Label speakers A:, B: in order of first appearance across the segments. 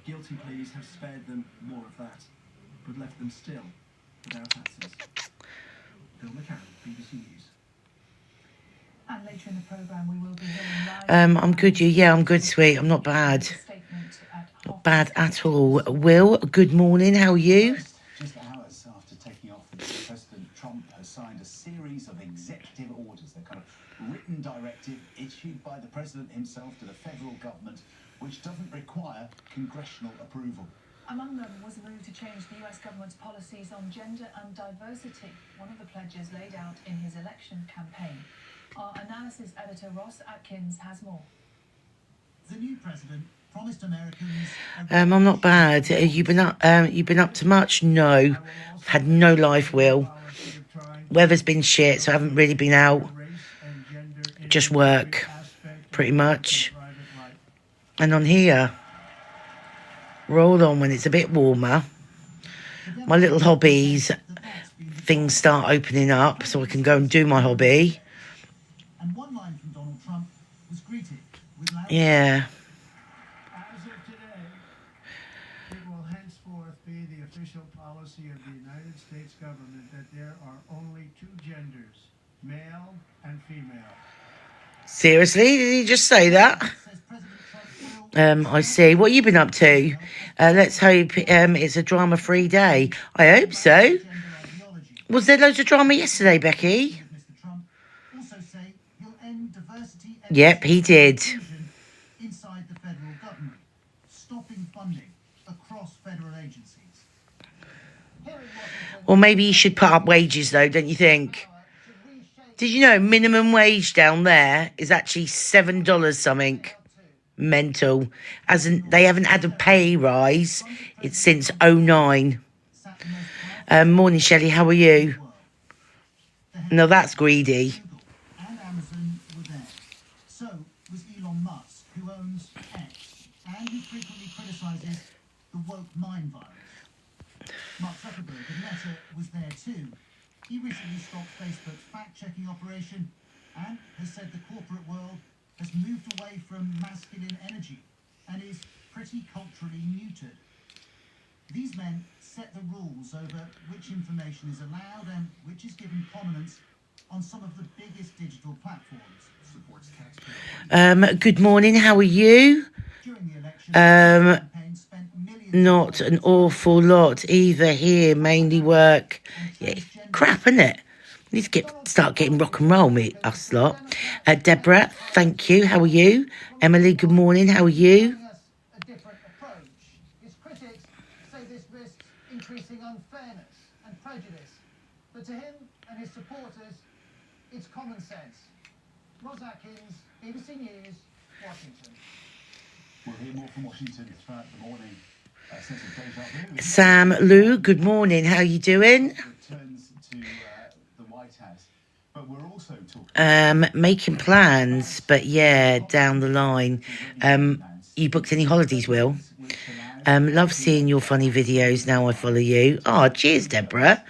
A: guilty pleas have spared them more of that, but left them still without answers. Bill McCann, BBC News.
B: And later in the programme, we will be hearing live.
C: I'm good, you. Yeah, I'm good, sweet. I'm not bad. Not bad at all. Will, good morning. How are you?
D: Just hours after taking office, President Trump has signed a series of executive orders. They're kind of written directive issued by the president himself to the federal government, which doesn't require congressional approval.
B: Among them was a move to change the US government's policies on gender and diversity, one of the pledges laid out in his election campaign. Our analysis editor Ross Atkins has more.
D: The new president promised Americans...
C: I'm not bad. You been up to much? No. I've had no life, Will. Weather's been shit, so I haven't really been out. Just work, pretty much. And on here, roll on when it's a bit warmer. My little hobbies, things start opening up, so I can go and do my hobby.
D: And one line from Donald Trump was greeted with loud...
C: Yeah.
E: As of today, it will henceforth be the official policy of the United States government that there are only two genders, male and female.
C: Seriously? Did he just say that? I see. What have you been up to? Let's hope it's a drama-free day. I hope so. Was there loads of drama yesterday, Becky? Yep, he did.
D: Inside the federal government, stopping funding across federal agencies.
C: Or maybe he should put up wages, though, don't you think? Did you know minimum wage down there is actually $7 something? Mental. As in, they haven't had a pay rise since 2009. Morning, Shelley. How are you? No, that's greedy.
D: And Amazon were there. So was Elon Musk, who owns X, and who frequently criticises the woke mind virus. Mark Zuckerberg of Meta was there too. He recently stopped Facebook's fact-checking operation and has said the corporate world has moved away from masculine energy and is pretty culturally neutered. These men set the rules over which information is allowed and which is given prominence on some of the biggest digital platforms. Supports taxpayer.
C: Good morning. How are you?
D: During the election, the campaign spent millions
C: Not an awful lot either here. Mainly work. Yeah, crap, isn't it? Need to start getting rock and roll, us lot. Deborah, thank you. How are you? Emily, good morning. How are you?
E: A different approach. His critics say this risks increasing unfairness and prejudice. But to him and his supporters, it's common sense. Ross Atkins, BBC News, Washington.
D: We'll hear more from Washington throughout the morning. Sense of deja vu.
C: Sam, Lou, good morning. How you doing?
D: Returns to the White House. But we're also talking...
C: Making plans, but yeah, down the line. You booked any holidays, Will? Love seeing your funny videos. Now I follow you. Oh, cheers, Deborah.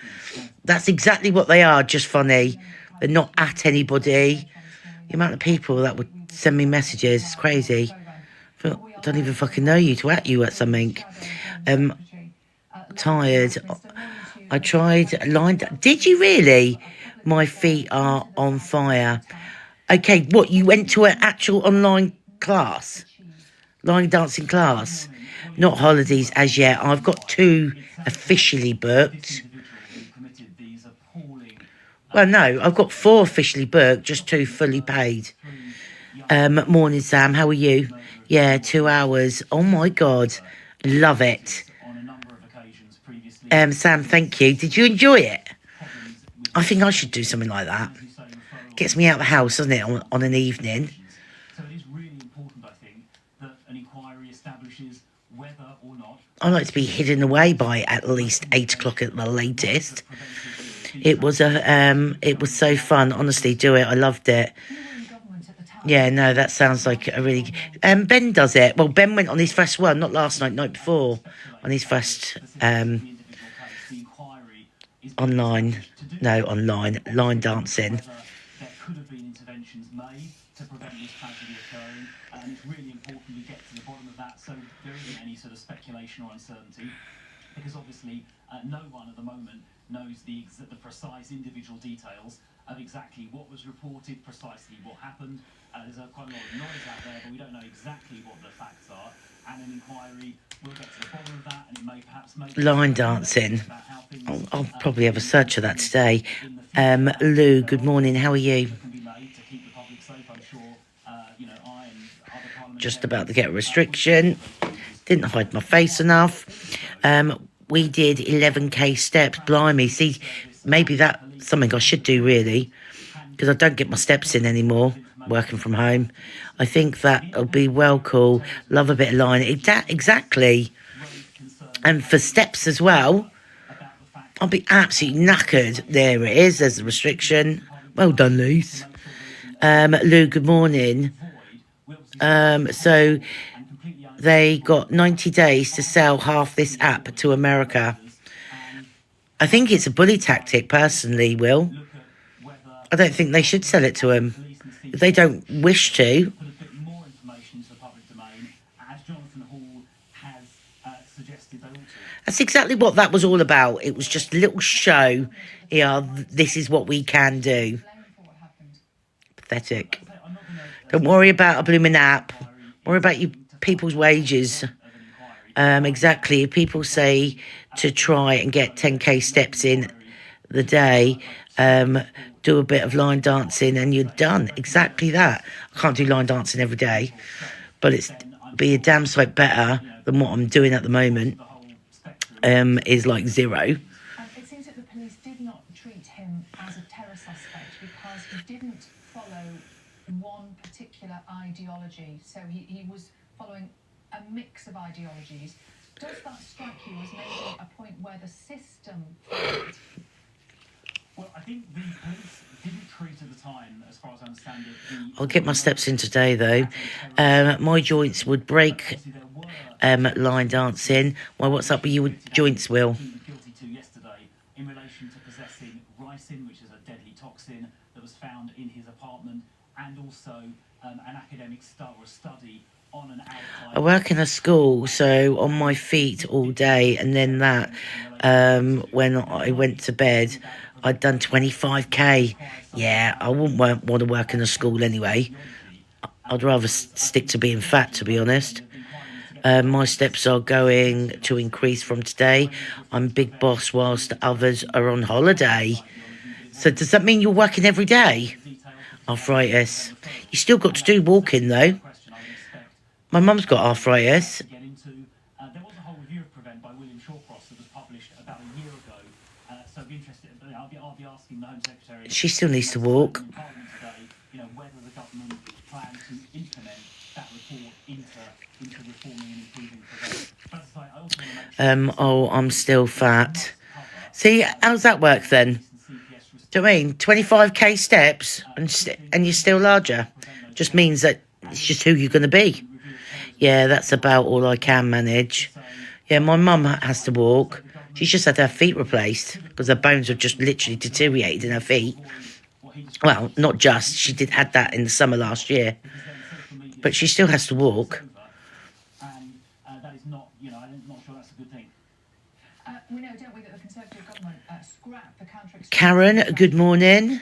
C: That's exactly what they are, just funny. They're not at anybody. The amount of people that would send me messages is crazy. I don't even fucking know you to at you at something. Tired. I tried lined. Did you really? My feet are on fire. Okay, what? You went to an actual online class? Line dancing class? Not holidays as yet. I've got 2 officially booked. Well, no, I've got 4 officially booked, just 2 fully paid. Morning, Sam. How are you? Yeah, 2 hours. Oh, my God. Love it. Sam, thank you. Did you enjoy it? I think I should do something like that. Gets me out of the house, doesn't it, on an evening?
D: So it is really important, I think, that an inquiry establishes whether or not...
C: I like to be hidden away by at least 8 o'clock at the latest. It was so fun. Honestly, do it. I loved it. Yeah, no, that sounds like a really... Ben does it. Well, Ben went on his first one, not last night, night before, on his first online line dancing.
D: There could have been interventions made
F: to prevent this tragedy occurring, and it's really important we get to the bottom of that so there isn't any sort of speculation or uncertainty, because obviously no one at the moment knows the precise individual details of exactly what was reported, precisely what happened. There's quite a lot of noise out there, but we don't know exactly what the facts are, and an inquiry will get to the bottom of that, and it may perhaps make
C: Line dancing. I'll probably have a search of that today. Lou, good morning. How are you? Just about to get a restriction. Didn't hide my face enough. We did 11k steps. Blimey. See, maybe that's something I should do, really, because I don't get my steps in anymore working from home. I think that'll be well cool. Love a bit of line. Exactly. And for steps as well, I'll be absolutely knackered. There it is. There's the restriction. Well done, Luce. Lou, good morning. So they got 90 days to sell half this app to America. I think it's a bully tactic, personally, Will. I don't think they should sell it to them. If they don't wish to. That's exactly what that was all about. It was just a little show. Yeah, this is what we can do. Pathetic. Don't worry about a blooming app. Worry about you people's wages. Exactly. If people say to try and get 10k steps in the day, do a bit of line dancing and you're done. Exactly that. I can't do line dancing every day, but it's be a damn sight better than what I'm doing at the moment. Is like zero.
B: It seems that the police did not treat him as a terror suspect because he didn't follow one particular ideology. So he was following a mix of ideologies. Does that strike you as maybe a point where the system failed?
F: Well, I think the police didn't treat at the time, as far as I understand it.
C: I'll get my steps in today, though. My joints would break line dancing. Well, what's up with you with joints, Will?
F: Guilty to yesterday in relation to possessing ricin, which is a deadly toxin that was found in his apartment, and also an academic study on an
C: I work in a school, so on my feet all day, and then that when I went to bed, I'd done 25k. Yeah, I wouldn't want to work in a school anyway. I'd rather stick to being fat, to be honest. My steps are going to increase from today. I'm big boss whilst others are on holiday. So does that mean you're working every day? Arthritis. You still got to do walking, though. My mum's got arthritis.
F: There was a whole review of Prevent by William Shawcross that was published about a year ago. So I'd be interested. I'll be asking the Home Secretary.
C: She still needs to walk.
F: In Parliament today, whether the government plans to implement that report into reforming and improving Prevent. But as I say, I also want to make sure
C: Oh, I'm still fat. See, how's that work then? Do you know what I mean? 25k steps and you're still larger. Just means that it's just who you're going to be. Yeah, that's about all I can manage. Yeah, my mum has to walk. She's just had her feet replaced because her bones have just literally deteriorated in her feet. Well, not just. She had that in the summer last year. But she still has to walk.
F: And that is not, I'm not sure that's a good thing.
B: We know, don't we, that the Conservative government scrapped the counter-extortion
C: Karen, good morning.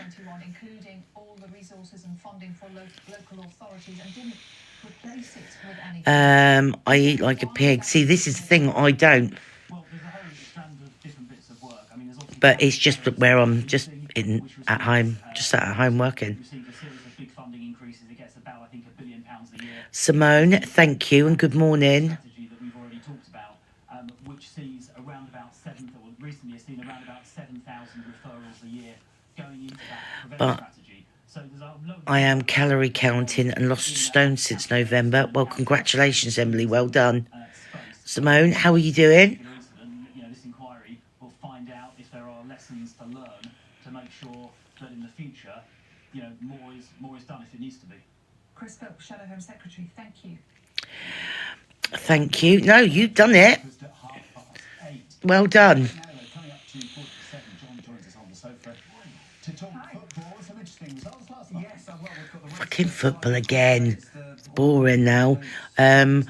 B: including all the resources and funding for local authorities, and didn't replace it with any.
C: I eat like a pig. See, this is the thing, I don't.
F: Well, there's a whole strand of different bits of work. I mean, there's obviously
C: But it's just where I'm just at home, just sat at home working.
F: received a series of big funding increases. It gets about, I think, £1 billion a year.
C: Simone, thank you and good morning.
F: Strategy that we've already talked about, which sees around about recently has seen around about 7,000 referrals a year going into that prevention strategy. So there's a load.
C: I am calorie counting and lost a stone since November. Well, congratulations, Emily. Well done. Simone, how are you doing?
F: This inquiry will find out if there are lessons to learn to make sure that in the future, more is done if it needs to be.
B: Chris Philp, Shadow Home Secretary, thank you.
C: Thank you. No, you've done it. Well done.
A: Coming up to 47, John joins us on the sofa to talk football. Some interesting results last night. Yes, well, we've got the
C: fucking football again. It's boring now. I'm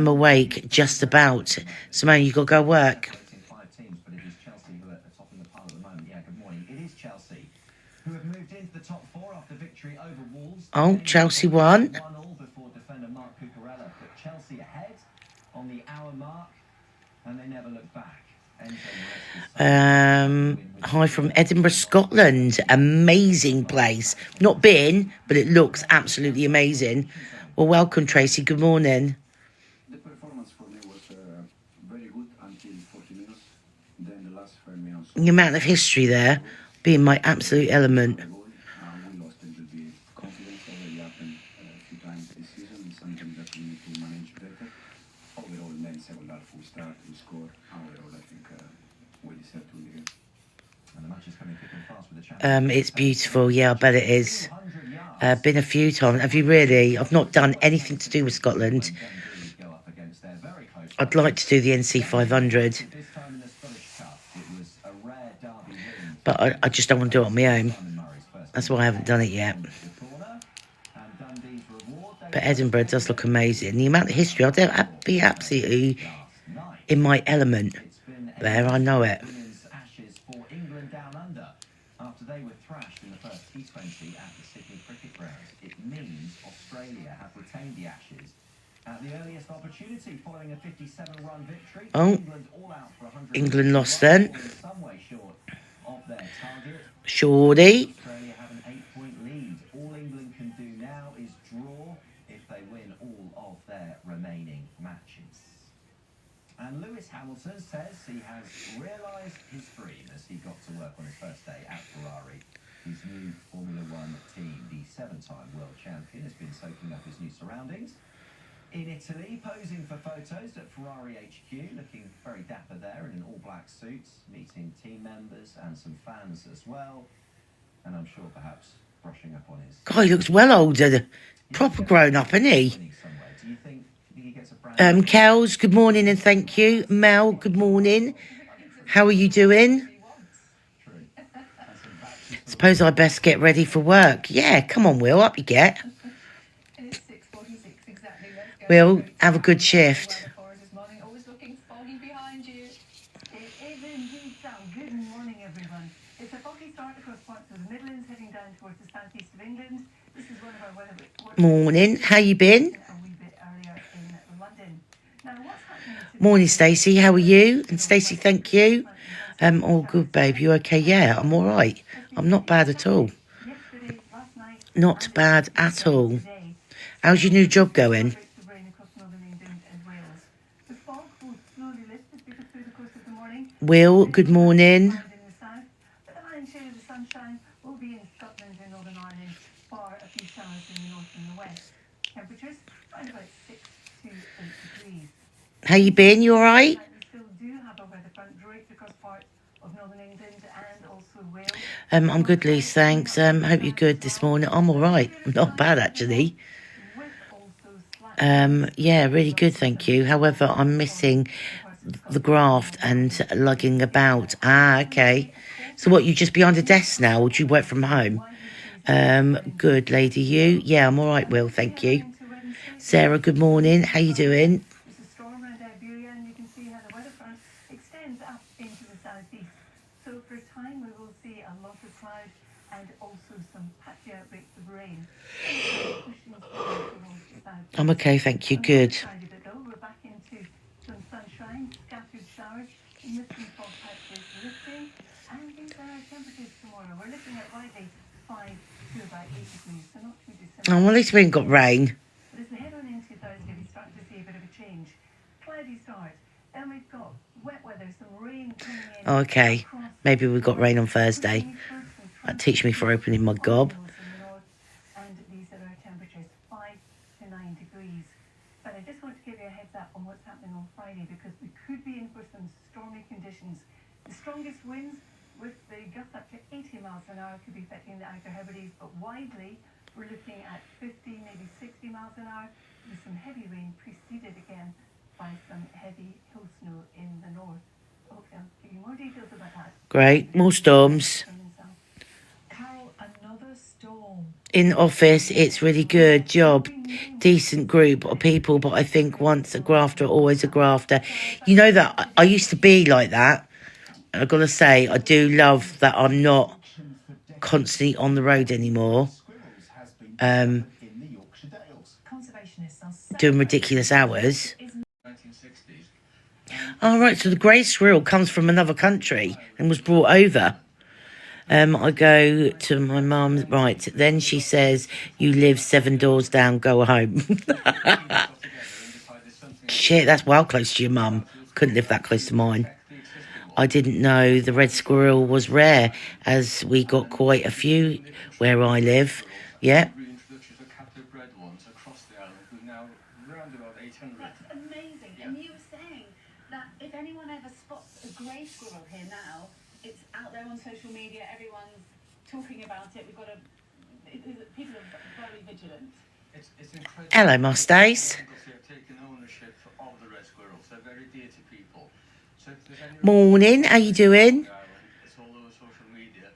C: awake just about. Simone, you got to go work.
G: Five teams, but it is Chelsea who are topping the pile at the moment. Yeah, good morning. It is Chelsea who have moved into the top four after victory over Wolves.
C: Oh, Chelsea won.
G: 1-1 before defender Mark Cucurella put Chelsea ahead on the hour mark, and they never looked back.
C: Hi from Edinburgh, Scotland. Amazing place. Not been, but it looks absolutely amazing. Well, welcome, Tracy. Good morning.
H: The performance for me was very good until 40 minutes. Then the last 5 minutes.
C: The amount of history there, being my absolute element.
H: We lost a little bit confidence. Already happened a few times this season. It's something that we need to manage better. Overall, then second half we start, we score. Overall, I think we deserve to win.
G: And the match is coming thick and fast with the champions.
C: It's beautiful. Yeah, I bet it is. Been a few times. Have you really? I've not done anything to do with Scotland. I'd like to do the NC 500. But I just don't want to do it on my own. That's why I haven't done it yet. But Edinburgh does look amazing. The amount of history, I'd be absolutely in my element there. I know it.
G: Ashes for England down under after they were thrashed in the first T20 at the Sydney Cricket Ground. It means Australia have retained the Ashes at the earliest opportunity following a 57-run victory.
C: Oh,
G: England all out for 100.
C: England lost then.
G: In some way short of their target.
C: Shorty.
G: Australia have an 8-point lead. All England can do now is draw if they win all of their remaining matches. And Lewis Hamilton says he has realised his dream as he got to work on his first day at Ferrari. His new Formula One team, the 7-time world champion, has been soaking up his new surroundings. In Italy, posing for photos at Ferrari HQ, looking very dapper there in an all-black suit, meeting team members and some fans as well. And I'm sure perhaps brushing up on his...
C: God, he looks well older. Proper grown up, isn't he?
G: Do you think he gets a brand...
C: Kels, good morning and thank you. Mel, good morning. How are you doing? Suppose I best get ready for work. Yeah, come on, Will, up you get.
B: It's 6:46 exactly.
C: Will, have a good shift.
B: Always looking foggy behind you.
D: It is indeed so. Good morning, everyone. It's a foggy start across parts of the Midlands, heading down towards the southeast of England. This is one of our weather reports.
C: Morning, how you been?
D: A wee bit earlier in London. Now, what's happening today?
C: Morning, Stacey, how are you? And Stacey, thank you. All good, babe. You okay? Yeah, I'm all right. I'm not bad at all.
D: Yesterday, last night,
C: Not bad at all. How's your new job going?
D: breaks of rain across northern England and Wales. The fog will slowly lift as we go through the course of the morning.
C: Will, good morning.
D: In the south, but the lion's share of the sunshine will be in Scotland and Northern Ireland, bar a few showers in the north and the west. Temperatures around about 6 to 8 degrees.
C: How you been? You all right?
D: We still do have a weather front draped across parts of northern England and also Wales.
C: I'm good, Lise, thanks. Hope you're good this morning. I'm all right. I'm not bad, actually.
D: With also
C: Yeah, really good, thank you. However, I'm missing the graft and lugging about. Ah, okay. So what, you just behind a desk now, or do you work from home? Good, lady, you? Yeah, I'm all right, Will, thank you. Sarah, good morning. How you doing?
D: There's a storm around Iberia, and you can see how the weather front extends up into the southeast. So for a time, we will see a lot of cloud and also some patchy outbreaks of rain. Pushing towards the south.
C: I'm okay, thank you. Good.
D: Side of it, though, we're back into some sunshine, scattered showers, misty fog patches lifting, and these are our temperatures tomorrow. We're looking at rightly 5 to about 8 degrees, so not too dissimilar.
C: Oh, well, at least we ain't got rain.
D: But as we head on into Thursday, we start to see a bit of a change. Cloudy start. Then we've got wet weather, some rain coming in.
C: Oh, okay. Maybe we've got rain on Thursday. That teach me for opening my gob.
D: And these are our temperatures, 5 to 9 degrees. But I just want to give you a heads up on what's happening on Friday, because we could be in for some stormy conditions. The strongest winds with the gusts up to 80 miles an hour could be affecting the Outer Hebrides, but widely we're looking at 50, maybe 60 miles an hour, with some heavy rain preceded again by some heavy hill snow in the north. Okay, I'll give you more details about that.
C: Great. More storms.
B: Carol, another storm.
C: in office, it's really good job. Decent group of people, but I think once a grafter, always a grafter. You know that I used to be like that. I've got to say, I do love that I'm not constantly on the road anymore.
B: Conservationists are so
C: Doing ridiculous hours.
H: 1960s.
C: All right, so the grey squirrel comes from another country and was brought over. I go to my mum, right, then she says, you live 7 doors down, go home. Shit, that's well close to your mum. Couldn't live that close to mine. I didn't know the red squirrel was rare, as we got quite a few where I live. Yeah.
H: Reintroduction of captive bred ones across the island, who now around about 800.
I: That's amazing. And you were saying that if anyone ever spots a grey squirrel here now, it's out there on social media, everyone's talking about it. We've got to... People are very vigilant.
H: It's incredible.
C: Hello, Mustache.
H: Have taken ownership of the red squirrels. They're very dear to people. So if there's any
C: Morning, how you doing?
H: it's all over social media,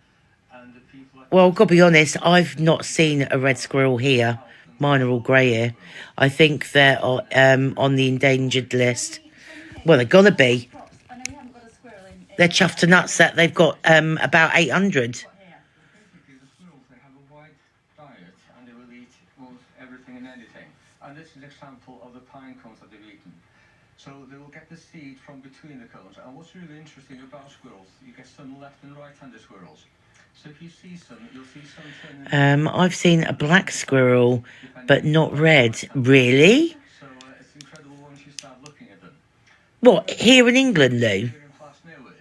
H: and the people.
C: Well, gotta be honest, I've not seen a red squirrel here. Mine are all grey here. I think they're on the endangered list. Well, they're gonna be.
I: I know you haven't got a squirrel in...
C: They're chuffed to nuts that they've got about 800.
H: Basically, the squirrels, they have a wide diet, and they will eat most everything and anything. And this is an example of the pine cones that they've eaten. So they will get the seed from between the cones. And what's really interesting about squirrels, you get some left and right-handed squirrels. So if you see some, you'll see some turning...
C: I've seen a black squirrel, but not red. Really?
H: So it's incredible once you start looking at them.
C: What, here in England, Lou?
H: Here in Plasnewid,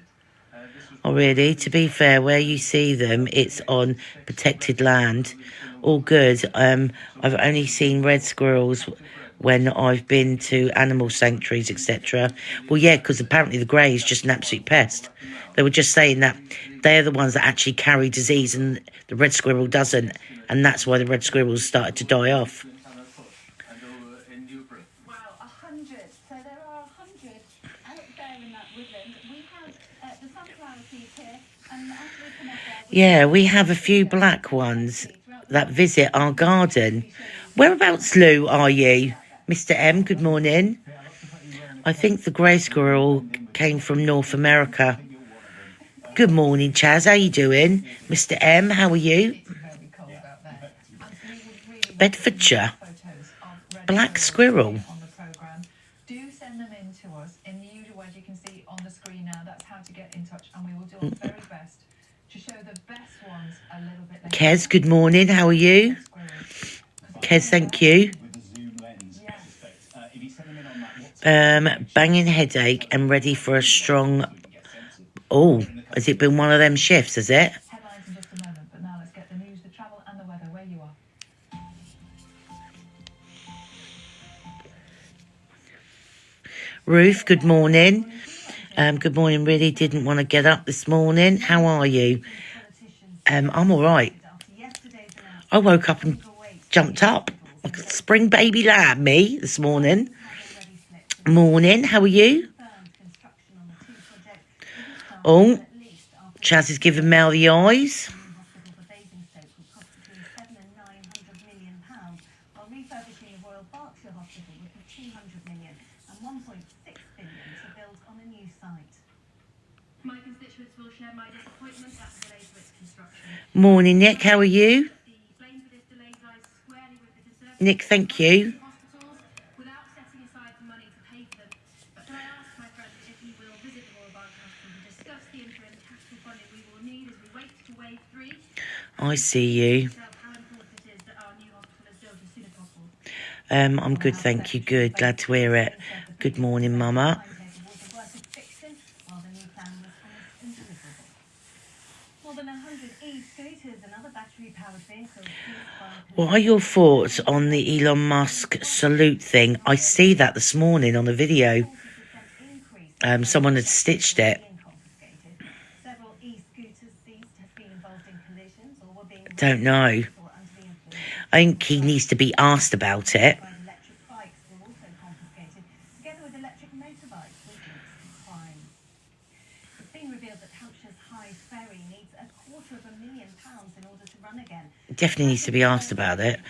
H: this was...
C: Oh, really? To be fair, where you see them, it's on protected land. All good. I've only seen red squirrels when I've been to animal sanctuaries, etc. Well, yeah, because apparently the grey is just an absolute pest. They were just saying that they're the ones that actually carry disease and the red squirrel doesn't. And that's why the red squirrels started to die off.
I: Wow, 100. So there are 100 out there in that woodland. We have the sunflower seeds here, and as we come up there...
C: Yeah, we have a few black ones that visit our garden. Whereabouts, Lou, are you? Mr. M, good morning. I think the grey squirrel came from North America. Good morning, Chaz. How you doing? Mr. M, how are you? Bedfordshire. Black squirrel.
B: On the programme. Do send them in to us in the usual ways you can see on the screen now. That's how to get in touch, and we will do our very best to show the best ones a little bit later.
C: Kez, good morning. How are you? Kez, thank you. Banging headache and ready for a strong... Oh, has it been one of them shifts, has it?
B: Headlines in just a moment, but now let's get the news, the travel and the weather where you are.
C: Ruth, good morning. Good morning, really didn't want to get up this morning. How are you? I'm all right. I woke up and jumped up like a spring baby lamb, me, this morning. Morning, how are you? Oh, Chaz is giving Mel the eyes.
I: My constituents will share my disappointment at the delay to its construction.
C: Morning, Nick, how are you?
I: The blame for this delay lies squarely with the deserving
C: Nick, thank you.
I: hospitals without setting aside the money to pay for them. But can I ask my friend if he will visit the Royal Berkshire Hospital to discuss the interim capital funding we will need as we wait to wave 3?
C: I see you.
I: How important it is that our new hospital is built as soon as possible.
C: I'm good, thank you, good. Glad to hear it. Good morning, Mama.
I: More than 100 e-scooters and other battery-powered vehicles.
C: What are your thoughts on the Elon Musk salute thing? I see that this morning on a video. Someone had stitched it.
I: Several e-scooters seized have been involved in collisions or were being
C: Don't know.
I: or under the influence.
C: I think he needs to be asked about it.
I: Electric bikes were also confiscated, together with electric motorbikes, which links to crime. The It's been revealed that Hampshire's Hyde Ferry needs £250,000 in order to run again.
C: Definitely needs to be asked about it.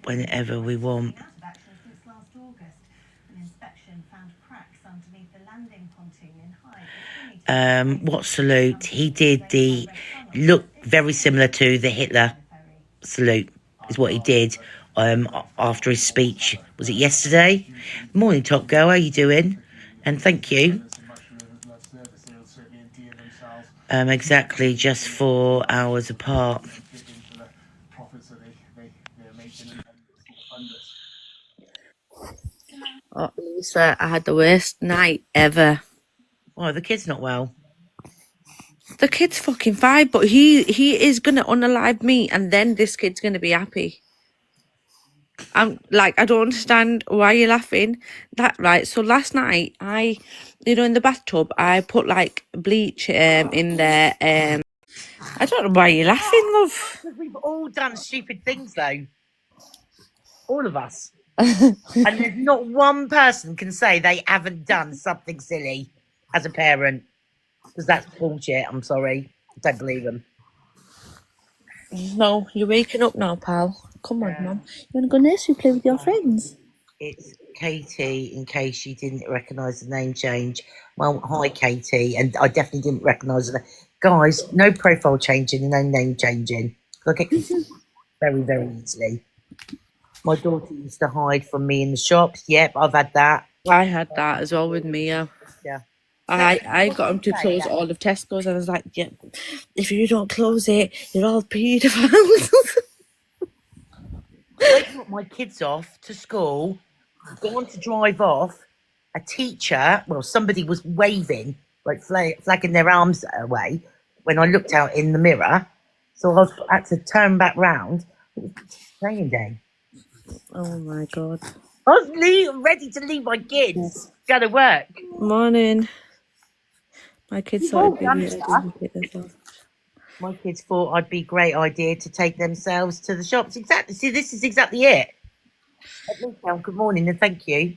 C: Whenever we want.
I: Out of action since last August. An inspection found cracks underneath the landing pontoon in Hyde.
C: What salute? He did the look very similar to the Hitler salute is what he did after his speech. Was it yesterday? Morning, Top Girl. How you doing? And thank you. Exactly, just 4 hours apart.
J: Oh, Lisa, I had the worst night ever.
C: Oh, the kid's not well.
J: The kid's fucking fine, but he is gonna unalive me, and then this kid's gonna be happy. I'm like, I don't understand why you're laughing. That right? So last night, in the bathtub, I put like bleach in there. I don't know why you're laughing, love.
C: Because we've all done stupid things, though. All of us. And there's not one person can say they haven't done something silly as a parent. Because that's bullshit. I'm sorry. I don't believe them.
J: No, you're waking up now, pal. Come on, Mum. You wanna go nursery play with your friends?
C: It's Katie, in case you didn't recognise the name change. Well, hi, Katie. And I definitely didn't recognise the name. Guys, no profile changing, no name changing. I get confused very, very easily. My daughter used to hide from me in the shops. Yep, I've had that.
J: I had that as well with Mia.
C: Yeah.
J: I got him to close all of Tesco's. I was like, yeah, if you don't close it, you're all paedophiles.
C: I dropped my kids off to school, gone to drive off. A teacher, well, somebody was waving, like flagging their arms away when I looked out in the mirror. So I had to turn back round. It was training day.
J: Oh my God.
C: I was ready to leave my kids. Go to work.
J: Morning. My kids thought
C: My kids thought I'd be a great idea to take themselves to the shops. Exactly. See, this is exactly it. Good morning and thank you.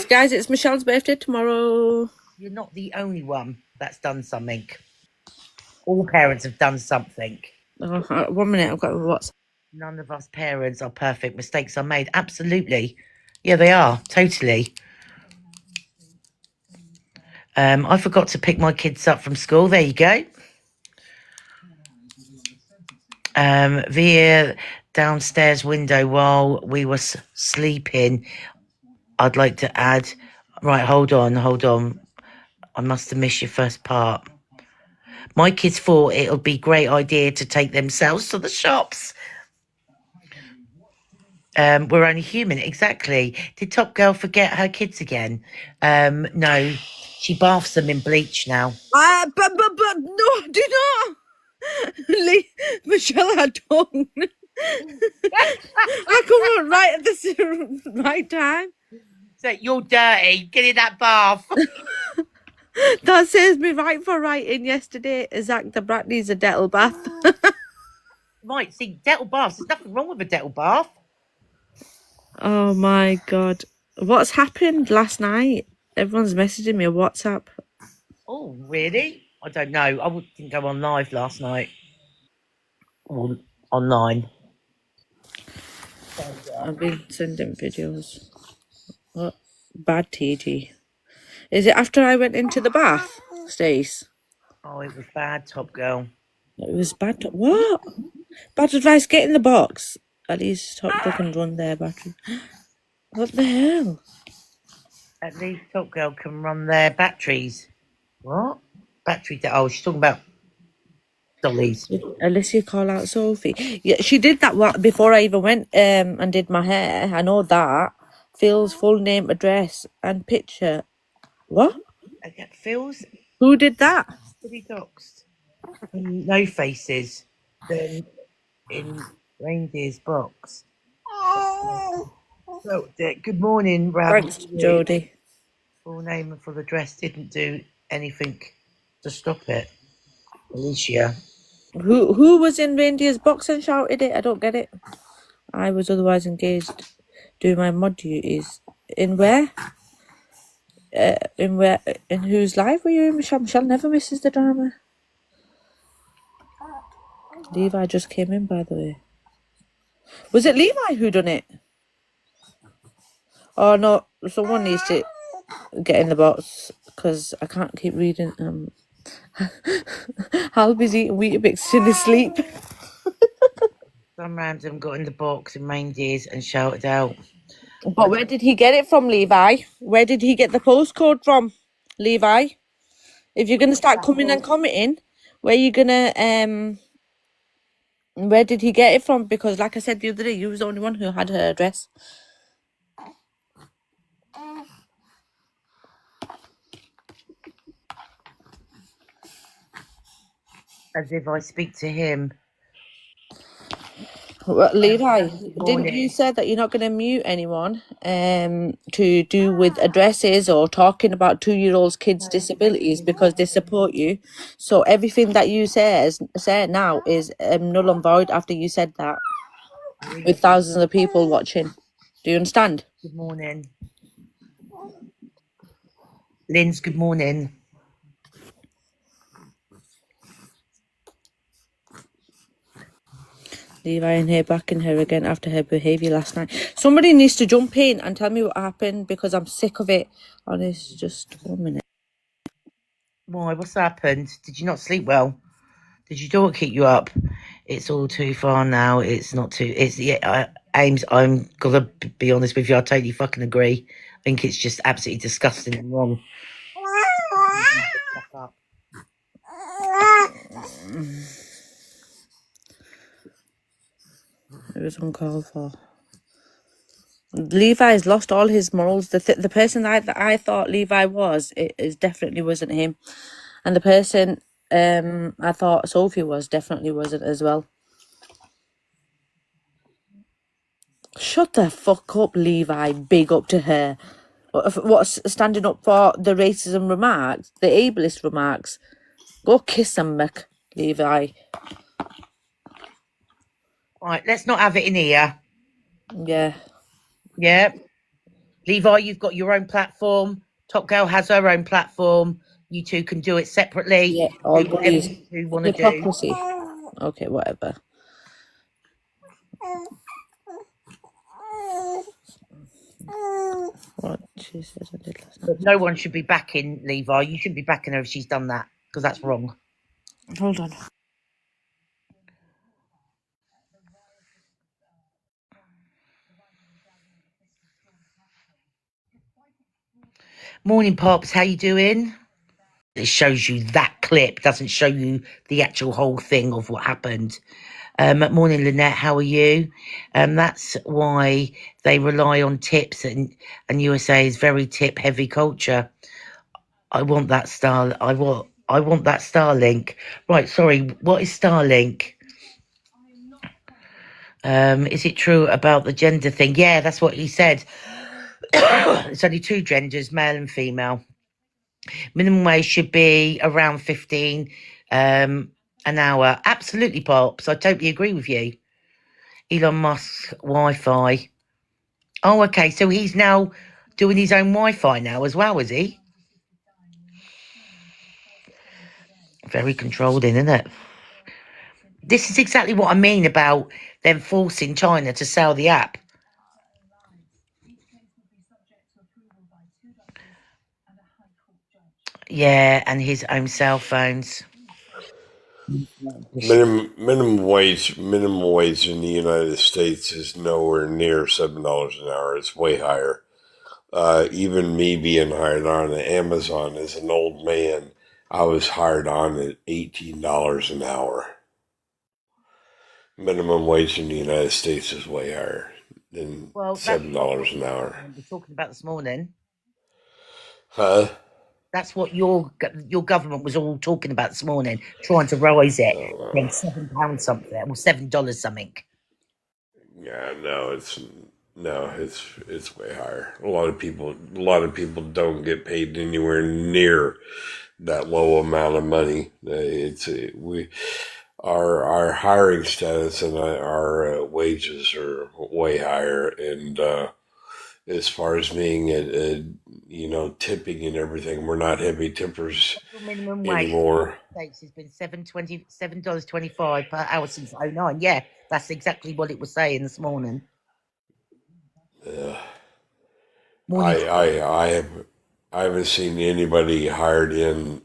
J: Guys, it's Michelle's birthday tomorrow.
C: You're not the only one that's done something. All parents have done something.
J: 1 minute, I've got WhatsApp.
C: None of us parents are perfect. Mistakes are made. Absolutely. Yeah, they are. Totally. I forgot to pick my kids up from school. There you go. Via downstairs window while we were sleeping. I'd like to add... Right, hold on. I must have missed your first part. My kids thought it would be a great idea to take themselves to the shops. We're only human, exactly. Did Top Girl forget her kids again? No, she baths them in bleach now.
J: But no, do not. Michelle had tongue. I come on right at the right time.
C: So you're dirty. Get in that bath.
J: That saves me right for writing yesterday. Zach the Brat needs a Dettol bath.
C: Right, see, Dettol baths. There's nothing wrong with a Dettol bath.
J: Oh my God. What's happened last night? Everyone's messaging me on WhatsApp.
C: Oh, really? I don't know. I didn't go on live last night. Or online.
J: I've been sending videos. What? Bad TG. Is it after I went into the bath, Stace?
C: Oh, it was bad, Top Girl.
J: It was bad. What? Bad advice. Get in the box. At least Top Girl can run their battery. What the hell?
C: At least Top Girl can run their batteries. What? Battery? Oh, she's talking about dollies.
J: Alicia call out Sophie. Yeah, she did that before I even went and did my hair. I know that. Phil's full name, address, and picture. What?
C: Phil's?
J: Who did that?
C: Pretty doxed. No faces. Then in reindeer's box. So, good morning, Rab.
J: Thanks, Jodie.
C: Full name and full address didn't do anything to stop it. Alicia.
J: Who was in reindeer's box and shouted it? I don't get it. I was otherwise engaged doing my mod duties. In where? in whose live were you in, Michelle? Michelle never misses the drama. Levi just came in, by the way. Was it Levi who done it? Oh no, someone needs to get in the box because I can't keep reading. Halby's eating Weetabix in his sleep.
C: Some random got in the box and reindeers and shouted out.
J: But where did he get it from, Levi? Where did he get the postcode from, Levi? If you're gonna start coming and commenting, where you gonna where did he get it from? Because like I said the other day, you was the only one who had her address.
C: As if I speak to him.
J: Well, Levi,
C: Good
J: didn't
C: morning.
J: you say that you're not going to mute anyone to do with addresses or talking about 2-year-olds kids' disabilities because they support you? So everything that you say now is null and void after you said that with thousands of people watching. Do you understand?
C: Good morning. Lynn's good morning.
J: Levi in here backing her again after her behaviour last night. Somebody needs to jump in and tell me what happened because I'm sick of it. Honest, just 1 minute.
C: Why? What's happened? Did you not sleep well? Did your daughter keep you up? It's all too far now. It's not too. It's Ames. I'm gonna be honest with you. I totally fucking agree. I think it's just absolutely disgusting and wrong. Fuck up.
J: It was uncalled for. Levi's lost all his morals. The person that I thought Levi was, it definitely wasn't him, and the person I thought Sophie was definitely wasn't as well. Shut the fuck up, Levi. Big up to her. What's standing up for the racism remarks, the ableist remarks? Go kiss him, Mick, Levi.
C: Right, let's not have it in here.
J: Yeah.
C: Yeah. Levi, you've got your own platform. Top Girl has her own platform. You two can do it separately.
J: Yeah, all
C: Do whatever
J: bullies.
C: you want to do.
J: Hypocrisy. Okay, whatever. What she said I did last night.
C: But no one should be backing Levi. You shouldn't be backing her if she's done that because that's wrong.
J: Hold on.
C: Morning, Pops. How you doing? It shows you that clip, doesn't show you the actual whole thing of what happened. Morning, Lynette. How are you? That's why they rely on tips, and USA is very tip heavy culture. I want that star. I want that Starlink. Right. Sorry. What is Starlink? Is it true about the gender thing? Yeah, that's what he said. It's only 2 genders, male and female. Minimum wage should be around 15 an hour. Absolutely, Pops. I totally agree with you. Elon Musk's Wi-Fi. Oh, okay. So he's now doing his own Wi-Fi now as well, is he? Very controlled, isn't it? This is exactly what I mean about them forcing China to sell the app. Yeah, and his own cell phones.
K: Minimum wage in the United States is nowhere near $7 an hour. It's way higher. Even me being hired on at Amazon as an old man, I was hired on at $18 an hour. Minimum wage in the United States is way higher than $7 an hour.
C: We're talking about this morning.
K: Huh?
C: That's what your government was all talking about this morning, trying to rise it from £7 something or $7 something.
K: Yeah, no, it's way higher. A lot of people don't get paid anywhere near that low amount of money. Our hiring status and our wages are way higher, and as far as being tipping and everything. We're not heavy tippers
C: Federal minimum wage
K: anymore.
C: States has been $7.25 per hour since '09. Yeah, that's exactly what it was saying this morning. Morning.
K: I haven't seen anybody hired in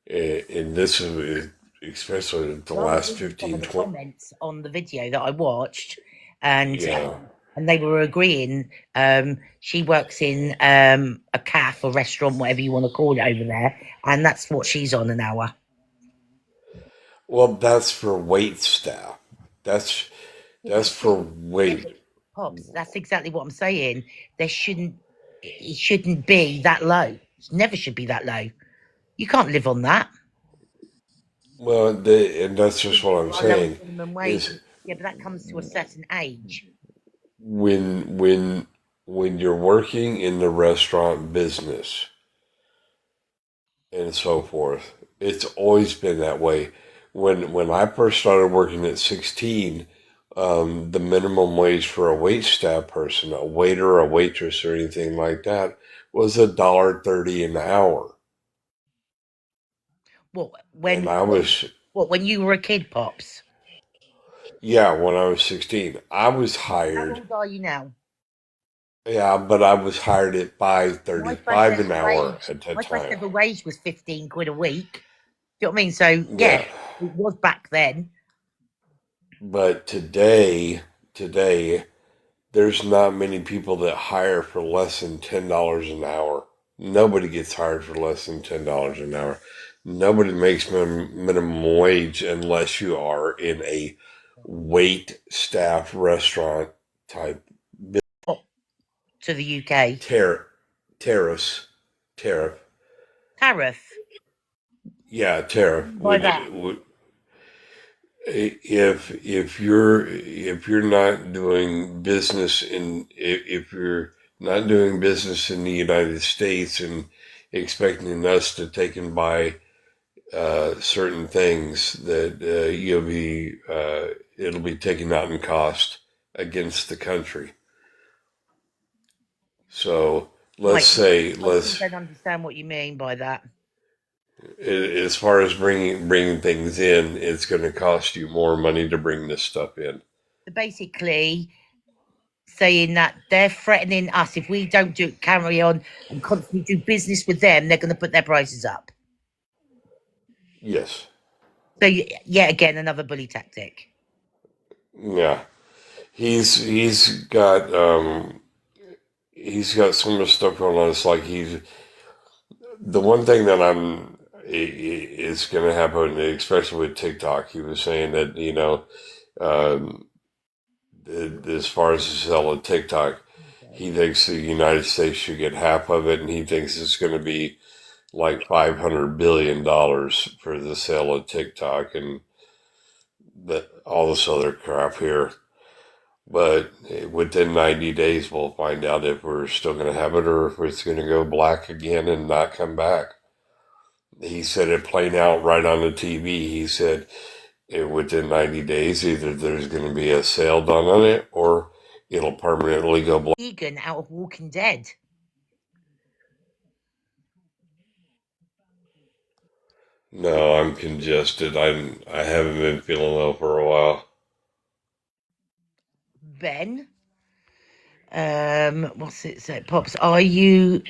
K: this is especially the
C: Well, I was
K: last
C: reading some
K: 15,
C: of the
K: 20.
C: comments on the video that I watched, and
K: Yeah.
C: they were agreeing. She works in a cafe or restaurant, whatever you want to call it over there, and that's what she's on an hour.
K: Well, that's for wait staff. That's for wait.
C: Pops, that's exactly what I'm saying. It shouldn't be that low. It never should be that low. You can't live on that.
K: Well, and that's just what I'm
C: Our lowest
K: saying
C: minimum wage.
K: is
C: Yeah, but that comes to a certain age.
K: when you're working in the restaurant business and so forth, it's always been that way. When I first started working at 16, the minimum wage for a wait staff person, a waiter, a waitress, or anything like that, was $1.30 an hour.
C: What
K: And I was,
C: when you were a kid, Pops?
K: yeah, when I was 16, I was
C: How
K: hired.
C: old are you now?
K: Yeah, but I was hired at
C: My first
K: $5.35 an
C: ever
K: hour
C: wage.
K: at that
C: My first
K: time.
C: ever wage was 15 quid a week. Do you know what I mean? So yeah,
K: Yeah,
C: it was back then.
K: but today, there's not many people that hire for less than $10 an hour. Nobody gets hired for less than $10 an hour. Nobody makes minimum wage unless you are in a wait staff restaurant type
C: To the UK
K: tariff.
C: tariff.
K: Yeah, tariff.
C: By that,
K: If you're not doing business if you're not doing business in the United States and expecting us to take and buy certain things, that it'll be taken out in cost against the country. So let's
C: right?
K: say
C: I still don't understand what you mean by that.
K: as far as bringing things in, it's going to cost you more money to bring this stuff in.
C: So basically, saying that they're threatening us if we don't carry on and constantly do business with them, they're going to put their prices up.
K: Yes.
C: So yet again, another bully tactic.
K: Yeah. He's got so much stuff going on. It's like the one thing that is going to happen, especially with TikTok. He was saying that um, as far as the sale of TikTok, he thinks the United States should get half of it, and he thinks it's going to be like $500 billion for the sale of TikTok and all this other crap here. But within 90 days, we'll find out if we're still going to have it or if it's going to go black again and not come back. He said it plain out right on the TV. He said within 90 days, either there's going to be a sale done on it or it'll permanently go black.
C: Egan out of Walking Dead.
K: No, I'm congested. I haven't been feeling well for a while.
C: Ben, what's it say? Pops, are you?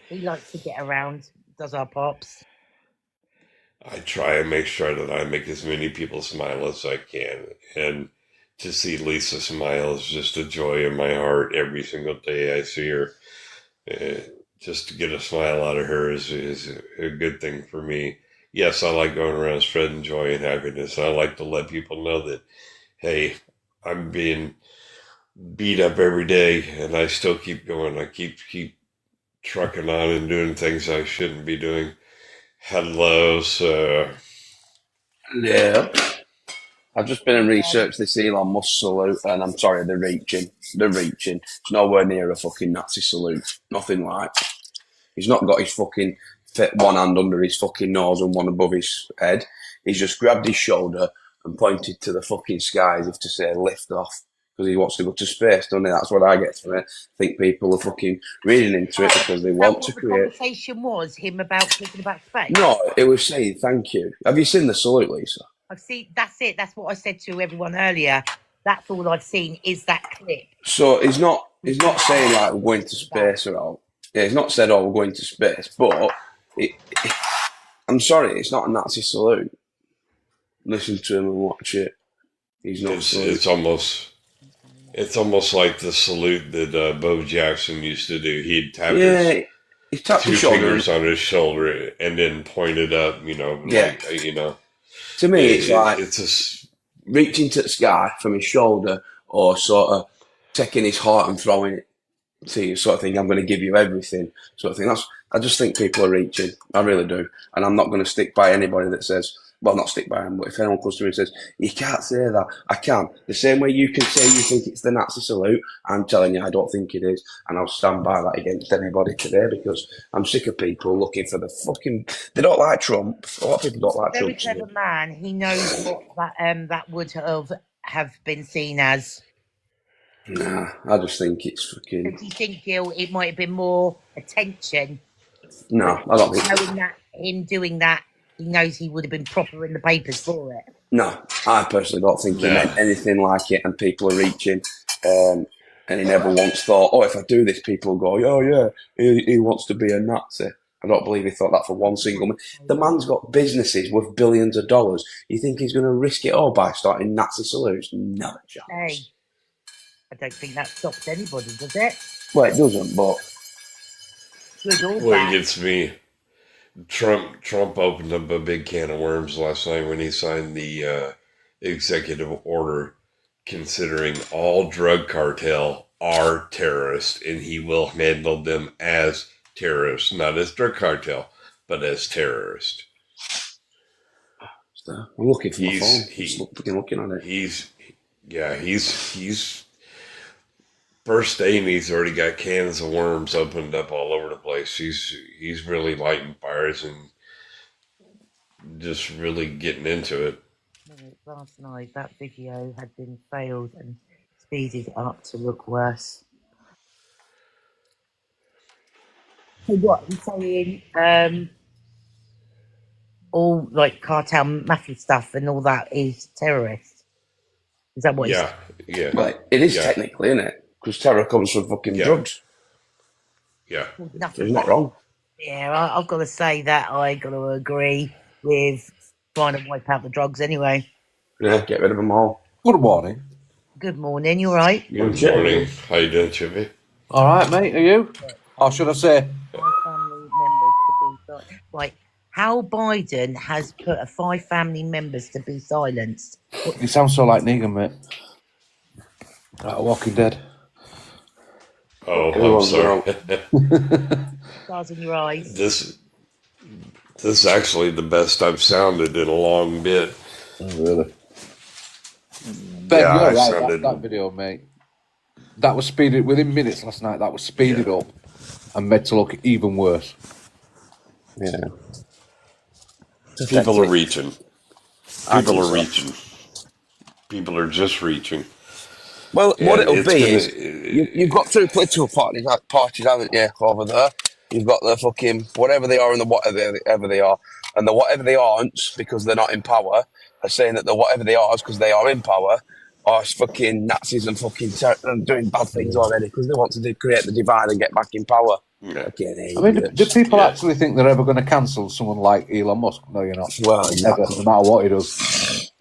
C: He likes to get around, does our Pops?
K: I try and make sure that I make as many people smile as I can. And to see Lisa smile is just a joy in my heart every single day I see her. Uh, just to get a smile out of her is a good thing for me. Yes, I like going around spreading joy and happiness. I like to let people know that, hey, I'm being beat up every day and I still keep going. I keep trucking on and doing things I shouldn't be doing. Hello, sir.
L: Yeah. I've just been and researched this Elon Musk salute, and I'm sorry, they're reaching. They're reaching. It's nowhere near a fucking Nazi salute. Nothing like. He's not got his fucking one hand under his fucking nose and one above his head. He's just grabbed his shoulder and pointed to the fucking sky as if to say, lift off. because he wants to go to space, doesn't he? That's what I get from it. I think people are fucking reading into it because they want to
C: The
L: create.
C: conversation was him about talking about space.
L: No, it was saying thank you. Have you seen the salute, Lisa?
C: I've seen. That's it. That's what I said to everyone earlier. That's all I've seen is that clip.
L: So he's not saying like we're going to space or all. Yeah, he's not said, oh, we're going to space, but I'm sorry, it's not a Nazi salute. Listen to him and watch it. He's not.
K: It's almost like the salute that Bo Jackson used to do. He'd tap
L: he tapped
K: two
L: his shoulder
K: fingers on his shoulder and then point it up.
L: To me, it's like reaching to the sky from his shoulder, or sort of taking his heart and throwing it to you, sort of thing. I'm going to give you everything, sort of thing. I just think people are reaching. I really do, and I'm not going to stick by anybody that says. Well, not stick by him, but if anyone comes to me and says, you can't say that, I can. The same way you can say you think it's the Nazi salute, I'm telling you I don't think it is. And I'll stand by that against anybody today, because I'm sick of people looking for the fucking... They don't like Trump. A lot of people don't like Trump.
C: Very clever man. He knows what that would have been seen as.
L: Nah, I just think it's fucking...
C: Do you think, Gil, it might have been more attention?
L: No, I don't think...
C: Knowing that, him doing that, he knows he would have been proper in the papers for it.
L: No, I personally don't think he meant anything like it, and people are reaching. And he never once thought, oh, if I do this, people will go, oh, yeah, he wants to be a Nazi. I don't believe he thought that for one single minute. The man's got businesses worth billions of dollars. You think he's going to risk it all by starting Nazi salutes? No chance.
C: Hey, I don't think that stops anybody, does it?
L: Well, it doesn't, but...
C: Good or
K: Well,
C: bad.
K: it gets me... Trump opened up a big can of worms last night when he signed the executive order considering all drug cartel are terrorists, and he will handle them as terrorists, not as drug cartel, but as terrorists.
L: I'm looking for my phone. Just looking at it.
K: He's first day, and he's already got cans of worms opened up all over the place. He's really lighting fires and just really getting into it.
C: Last night, that video had been failed and speeded up to look worse. So what, he's saying all like cartel mafia stuff and all that is terrorist? Is that what he's saying?
K: Yeah.
L: Well, it is technically, isn't it? Because terror comes from fucking drugs.
K: Yeah.
L: So he's not wrong.
C: Yeah, I've got to say that I got to agree with trying to wipe out the drugs anyway.
L: Yeah, get rid of them all.
M: Good morning.
C: Good morning, you all right?
K: Good morning. How you doing, Chippy?
M: All right, mate, are you? Or should I say?
C: My family members to be right. How Biden has put 5 family members to be silenced.
M: You sound so like Negan, mate. Like Walking Dead.
K: Oh, I'm sorry.
C: Stars in your eyes.
K: This is actually the best I've sounded in a long bit.
M: Oh, really? Ben,
K: Yeah,
M: you're
K: I
M: right,
K: sounded...
M: that video, mate. That was speeded within minutes last night. That was speeded up and made to look even worse.
L: Yeah.
K: People are reaching. People are reaching. People are just reaching.
L: Well,
K: And
L: what it'll
K: it's
L: be
K: gonna-
L: is you've got 2 political parties, haven't you, over there? You've got the fucking whatever they are and the whatever they are. And the whatever they aren't, because they're not in power, are saying that the whatever they are is because they are in power, are fucking Nazis and fucking and doing bad things already because they want to create the divide and get back in power.
K: Yeah.
M: I mean, do people actually think they're ever going to cancel someone like Elon Musk? No, you're not.
L: Well,
M: never, no matter what he does.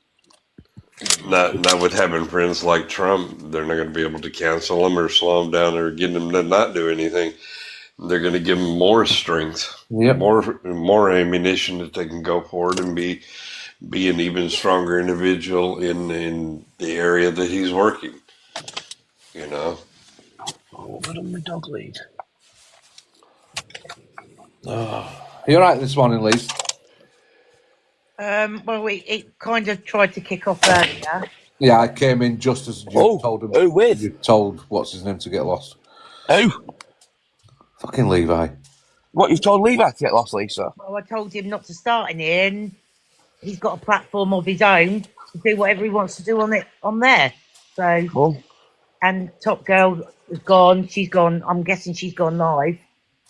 K: Not with having friends like Trump. They're not going to be able to cancel him or slow him down or get him to not do anything. They're going to give him more strength, more ammunition that they can go forward and be an even stronger individual in the area that he's working. You know.
L: Oh, what on my dog lead?
M: You're right this morning, Lise.
C: Well, it kind of tried to kick off earlier.
M: Yeah, I came in just as you told him.
L: Who with?
M: You told what's his name to get lost.
L: Who?
M: Fucking Levi.
L: What, you've told Levi to get lost, Lisa?
C: Well, I told him not to start in here, and he's got a platform of his own to do whatever he wants to do on there. So.
L: Well,
C: and Top Girl is gone. She's gone. I'm guessing she's gone live.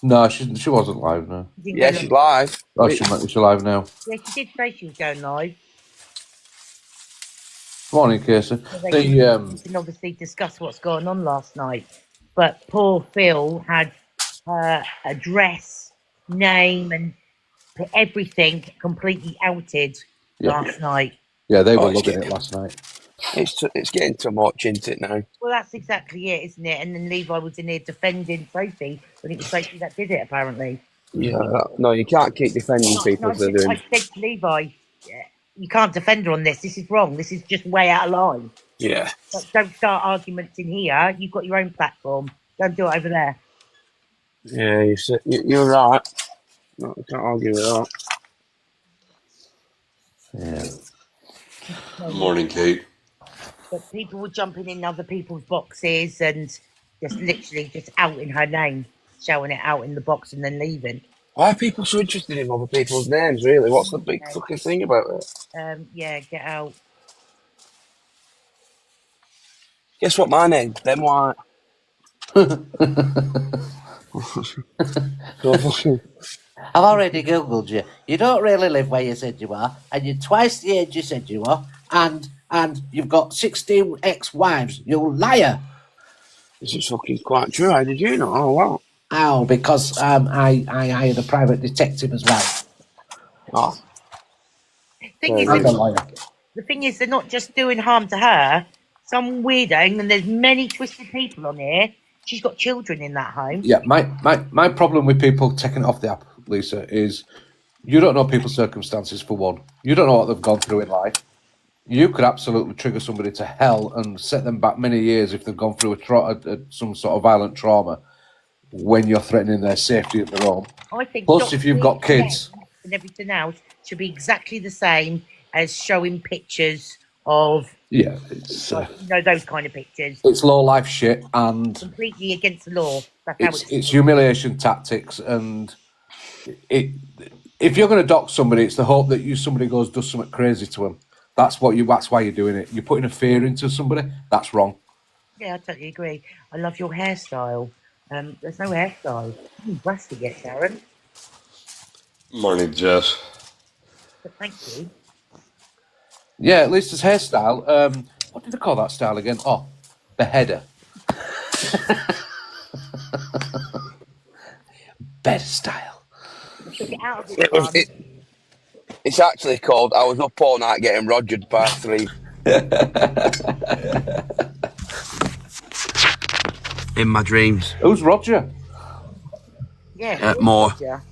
M: No, she wasn't live. No.
C: She didn't
L: Yeah,
C: go
L: she's
C: live.
L: live.
M: Oh, she's live now.
C: Yeah, she did say she was going live.
M: Morning, Casey.
C: So they
M: The
C: can obviously discuss what's going on last night. But poor Phil had her address, name, and everything completely outed last night.
M: yeah, they
L: Oh,
M: were loving it last night.
L: It's getting too much, isn't it now?
C: Well, that's exactly it, isn't it? And then Levi was in here defending Sophie when it was Sophie that did it, apparently.
L: Yeah, no, you can't keep defending people if they're doing.
C: I said to Levi, you can't defend her on this. This is wrong. This is just way out of line.
L: Yeah.
C: Don't start arguments in here. You've got your own platform. Don't do it over there.
L: Yeah, you're right. No, I can't argue with that.
M: Yeah.
K: Morning, Kate.
C: But people were jumping in other people's boxes and just literally just outing her name, showing it out in the box and then leaving.
L: Why are people so interested in other people's names, really? What's the big fucking thing about it?
C: Yeah, get out.
L: Guess what my name's? Ben White.
N: I've already googled you. You don't really live where you said you are, and you're twice the age you said you are, and you've got 16 ex-wives. You liar!
L: This is fucking quite true. How did you know? Oh wow.
N: Oh, because I hired a private detective as well.
L: Oh.
C: The thing is, they're not just doing harm to her. Some weirdo, and there's many twisted people on here. She's got children in that home.
M: Yeah, my problem with people taking it off the app, Lisa, is you don't know people's circumstances, for one. You don't know what they've gone through in life. You could absolutely trigger somebody to hell and set them back many years if they've gone through some sort of violent trauma when you're threatening their safety at their home.
C: I think
M: Plus, if you've got kids
C: and everything else should be exactly the same as showing pictures of
M: it's
C: those kind of pictures.
M: It's low life shit and
C: completely against the law. That's how
M: it's humiliation tactics, and if you're going to dox somebody, it's the hope that somebody does something crazy to them. That's why you're doing it. You're putting a fear into somebody. That's wrong.
C: Yeah, I totally agree. I love your hairstyle. There's no hairstyle. You haven't brushed it yet, Sharon.
K: Morning, Jess.
C: But thank you.
M: Yeah, at least his hairstyle. What did they call that style again? Oh, the header. Better style.
L: It's actually called I was up all night getting rogered by 3. In my dreams.
M: Who's Roger?
C: Yeah,
L: more.
C: Roger?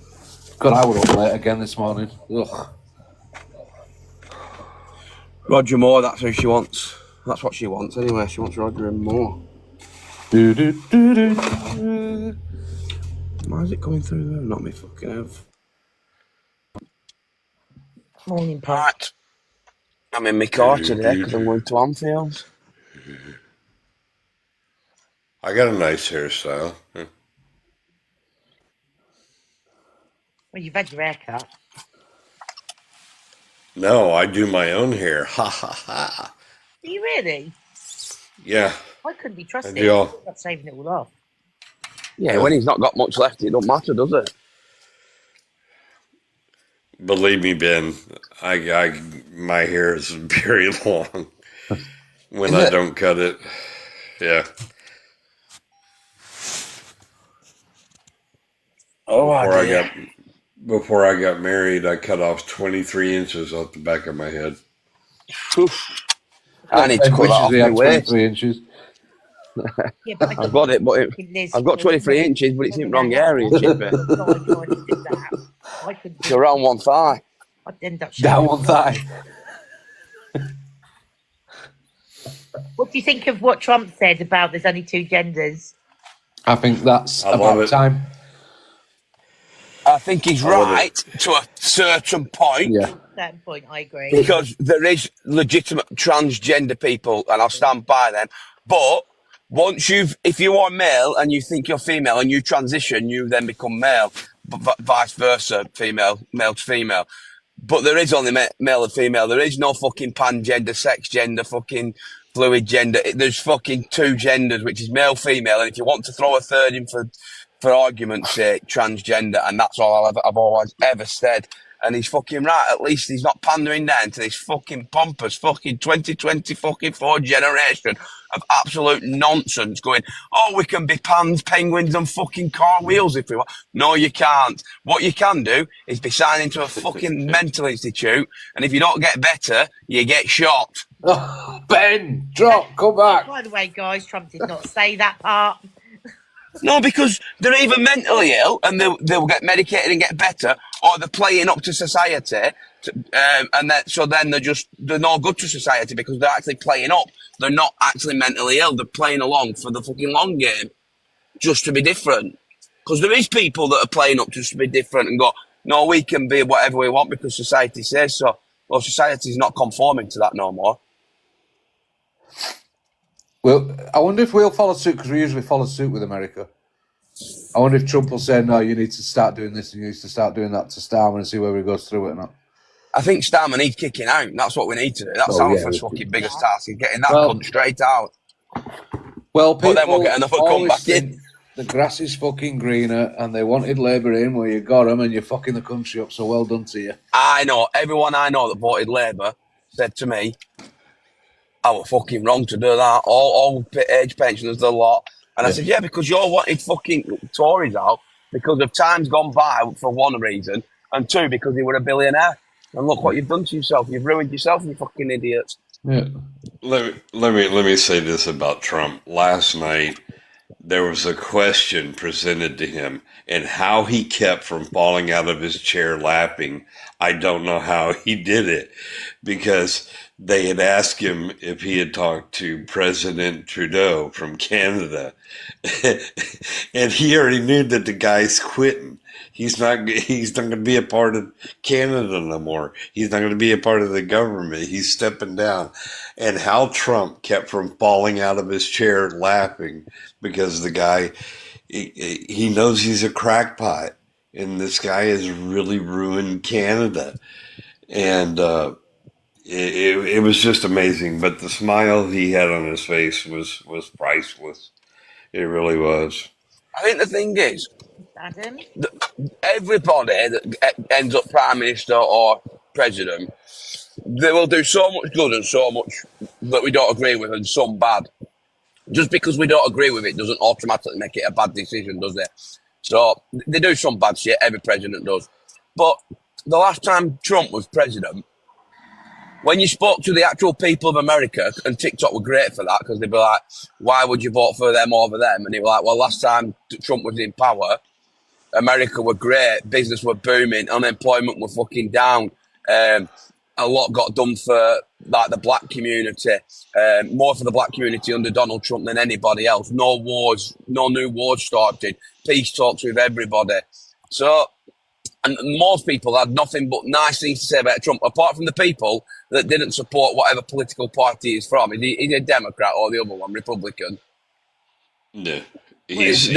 M: God, I was up late again this morning. Ugh.
L: Roger Moore, that's who she wants. That's what she wants anyway. She wants Roger and Moore. Why is it coming through there? Not me fucking have.
C: Morning,
L: Right. I'm in my car today because I'm going to Anfield.
K: I got a nice hairstyle.
C: Well, you've had your hair cut.
K: No, I do my own hair. Ha ha ha.
C: Do you really?
K: Yeah.
C: I couldn't be trusted.
K: I do.
C: I'm not saving it all off.
L: Yeah, when he's not got much left, it don't matter, does it?
K: Believe me, Ben, my hair is very long when I don't cut it. Yeah. Before I got married, I cut off 23 inches off the back of my head.
L: I need to cut that off my waist.
M: 23 inches.
C: Yeah, but
L: I've got it, but I've got 23 inches, but it's in the wrong area, Chippy. It's around one thigh.
C: I'd end up
M: down one thigh.
C: What do you think of what Trump said about there's only 2 genders?
M: I think that's about time.
L: I think he's right to a certain point.
M: Yeah.
C: At a certain point, I agree.
L: Because there is legitimate transgender people, and I'll stand by them. But once if you are male and you think you're female and you transition, you then become male. But vice versa, male to female. But there is only male and female. There is no fucking pan gender, sex gender, fucking fluid gender. There's fucking two genders, which is male, female, and if you want to throw a third in for argument's sake, transgender, and that's all I've always ever said. And he's fucking right. At least he's not pandering down to this fucking pompous fucking 2020 fucking 4 generation of absolute nonsense going, oh, we can be pans, penguins and fucking car wheels if we want. No, you can't. What you can do is be signed into a fucking mental institute, and if you don't get better, you get shot.
M: Oh, Ben, drop, come back.
C: By the way, guys, Trump did not say that part.
L: No, because they're either mentally ill and they'll get medicated and get better, or they're playing up to society, and then they're not good to society because they're actually playing up. They're not actually mentally ill. They're playing along for the fucking long game, just to be different. Because there is people that are playing up just to be different and go, no, we can be whatever we want because society says so. Well, society's not conforming to that no more.
M: Well, I wonder if we'll follow suit, because we usually follow suit with America. I wonder if Trump will say, no, you need to start doing this and you need to start doing that to Starmer and see whether he goes through it or not.
L: I think Starmer needs kicking out. That's what we need to do. That's our first fucking biggest task, is getting that cunt straight out.
M: Well, people
L: but then we'll get another come back in.
M: The grass is fucking greener, and they wanted Labour in where you got them and you're fucking the country up, so well done to you.
L: I know. Everyone I know that voted Labour said to me, I was fucking wrong to do that. All age pensioners, the lot. And I said, yeah, because you all wanted fucking Tories out because of times gone by, for one reason, and two, because you were a billionaire. And look what you've done to yourself. You've ruined yourself, you fucking idiots.
M: Yeah.
K: Let me say this about Trump. Last night, there was a question presented to him, and how he kept from falling out of his chair laughing. I don't know how he did it, because they had asked him if he had talked to President Trudeau from Canada, and he already knew that the guy's quitting. He's not going to be a part of Canada no more. He's not going to be a part of the government. He's stepping down. And how Trump kept from falling out of his chair laughing, because the guy, he knows he's a crackpot, and this guy has really ruined Canada. And it was just amazing. But the smile he had on his face was priceless. It really was.
L: I think the thing is, everybody that ends up Prime Minister or President, they will do so much good and so much that we don't agree with, and some bad. Just because we don't agree with it doesn't automatically make it a bad decision, does it? So they do some bad shit, every president does. But the last time Trump was president, when you spoke to the actual people of America, and TikTok were great for that, because they'd be like, why would you vote for them over them? And they were like, well, last time Trump was in power, America were great, business were booming, unemployment were fucking down. A lot got done for like the black community, more for the black community under Donald Trump than anybody else. No wars, no new wars started. Peace talks with everybody. So, and most people had nothing but nice things to say about Trump, apart from the people that didn't support whatever political party he's from. Is he a Democrat or the other one, Republican?
K: No, he's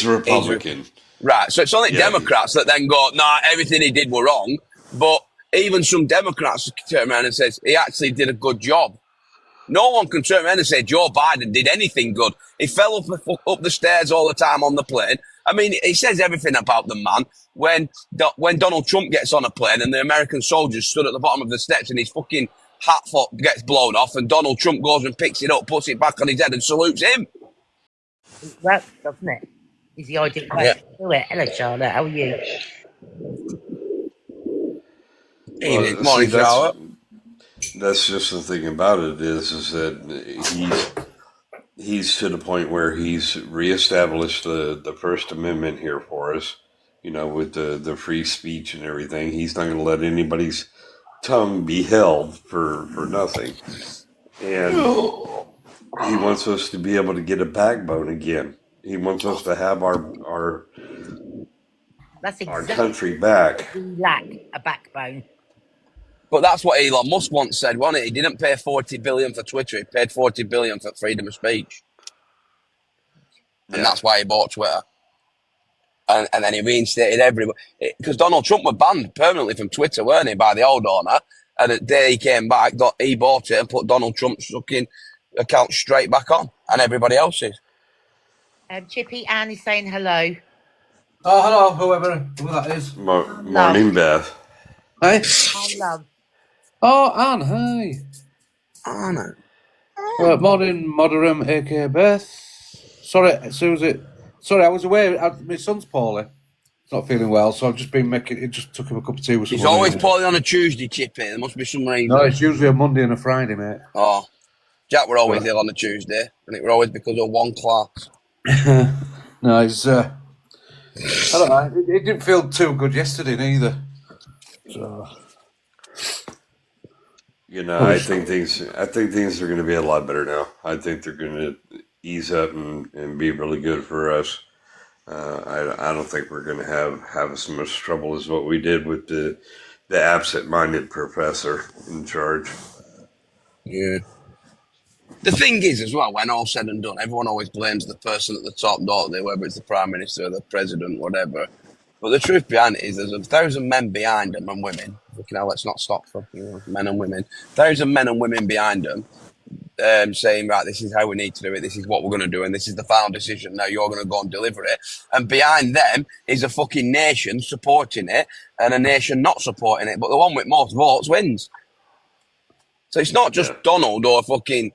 K: Republican.
L: Right, so it's only Democrats that then go, nah, everything he did were wrong. But even some Democrats turn around and says he actually did a good job. No one can turn around and say Joe Biden did anything good. He fell up the stairs all the time on the plane. I mean, he says everything about the man. When Donald Trump gets on a plane and the American soldiers stood at the bottom of the steps and his fucking hat gets blown off, and Donald Trump goes and picks it up, puts it back on his head and salutes him.
C: It works, doesn't it? Is the ideal way to do it. Hello, Charlotte. How are you?
K: That's just the thing about it is that he's to the point where he's reestablished the First Amendment here for us, with the free speech and everything. He's not going to let anybody's tongue be held for nothing. And he wants us to be able to get a backbone again. He wants us to have our country back.
C: We lack a backbone.
L: But that's what Elon Musk once said, wasn't it? He didn't pay $40 billion for Twitter. He paid $40 billion for freedom of speech. And that's why he bought Twitter. And then he reinstated everybody. Because Donald Trump was banned permanently from Twitter, weren't he, by the old owner. And the day he came back, he bought it and put Donald Trump's fucking account straight back on, and everybody else's.
C: Chippy Ann is saying hello.
M: Oh, hello, who that is.
K: Morning, Beth.
M: Hey.
C: I love.
M: Oh, Anne, hi.
L: Anna.
M: Morning, Moderum, aka Beth. Sorry, Susie. Sorry, I was away. My son's poorly. He's not feeling well, so I've just been making. It just took him a cup of tea with
L: He's
M: someone.
L: always poorly on a Tuesday, Chippy. There must be some reason.
M: No, it's usually a Monday and a Friday, mate.
L: Oh, Jack were always
M: But-
L: ill on a Tuesday, and it were always because of one class.
M: No, he's. I don't know. It didn't feel too good yesterday neither. So.
K: You know, I think things are going to be a lot better now. I think they're going to ease up and be really good for us. I don't think we're going to have as much trouble as what we did with the absent-minded professor in charge.
L: Yeah. The thing is, as well, when all's said and done, everyone always blames the person at the top, don't they? Whether it's the Prime Minister or the President, whatever. But the truth behind it is there's 1,000 men behind them and women. Let's not stop for men and women. 1,000 men and women behind them saying, right, this is how we need to do it. This is what we're going to do. And this is the final decision. Now you're going to go and deliver it. And behind them is a fucking nation supporting it and a nation not supporting it. But the one with most votes wins. So it's not just Donald or fucking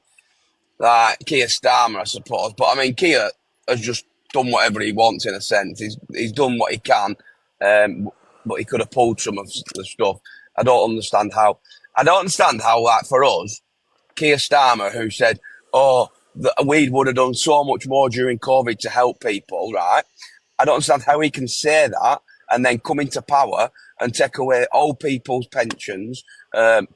L: Keir Starmer, I suppose. But I mean, Keir has just done whatever he wants in a sense. He's done what he can, but he could have pulled some of the stuff. I don't understand how, like, for us, Keir Starmer, who said, we would have done so much more during COVID to help people, right? I don't understand how he can say that and then come into power and take away old people's pensions,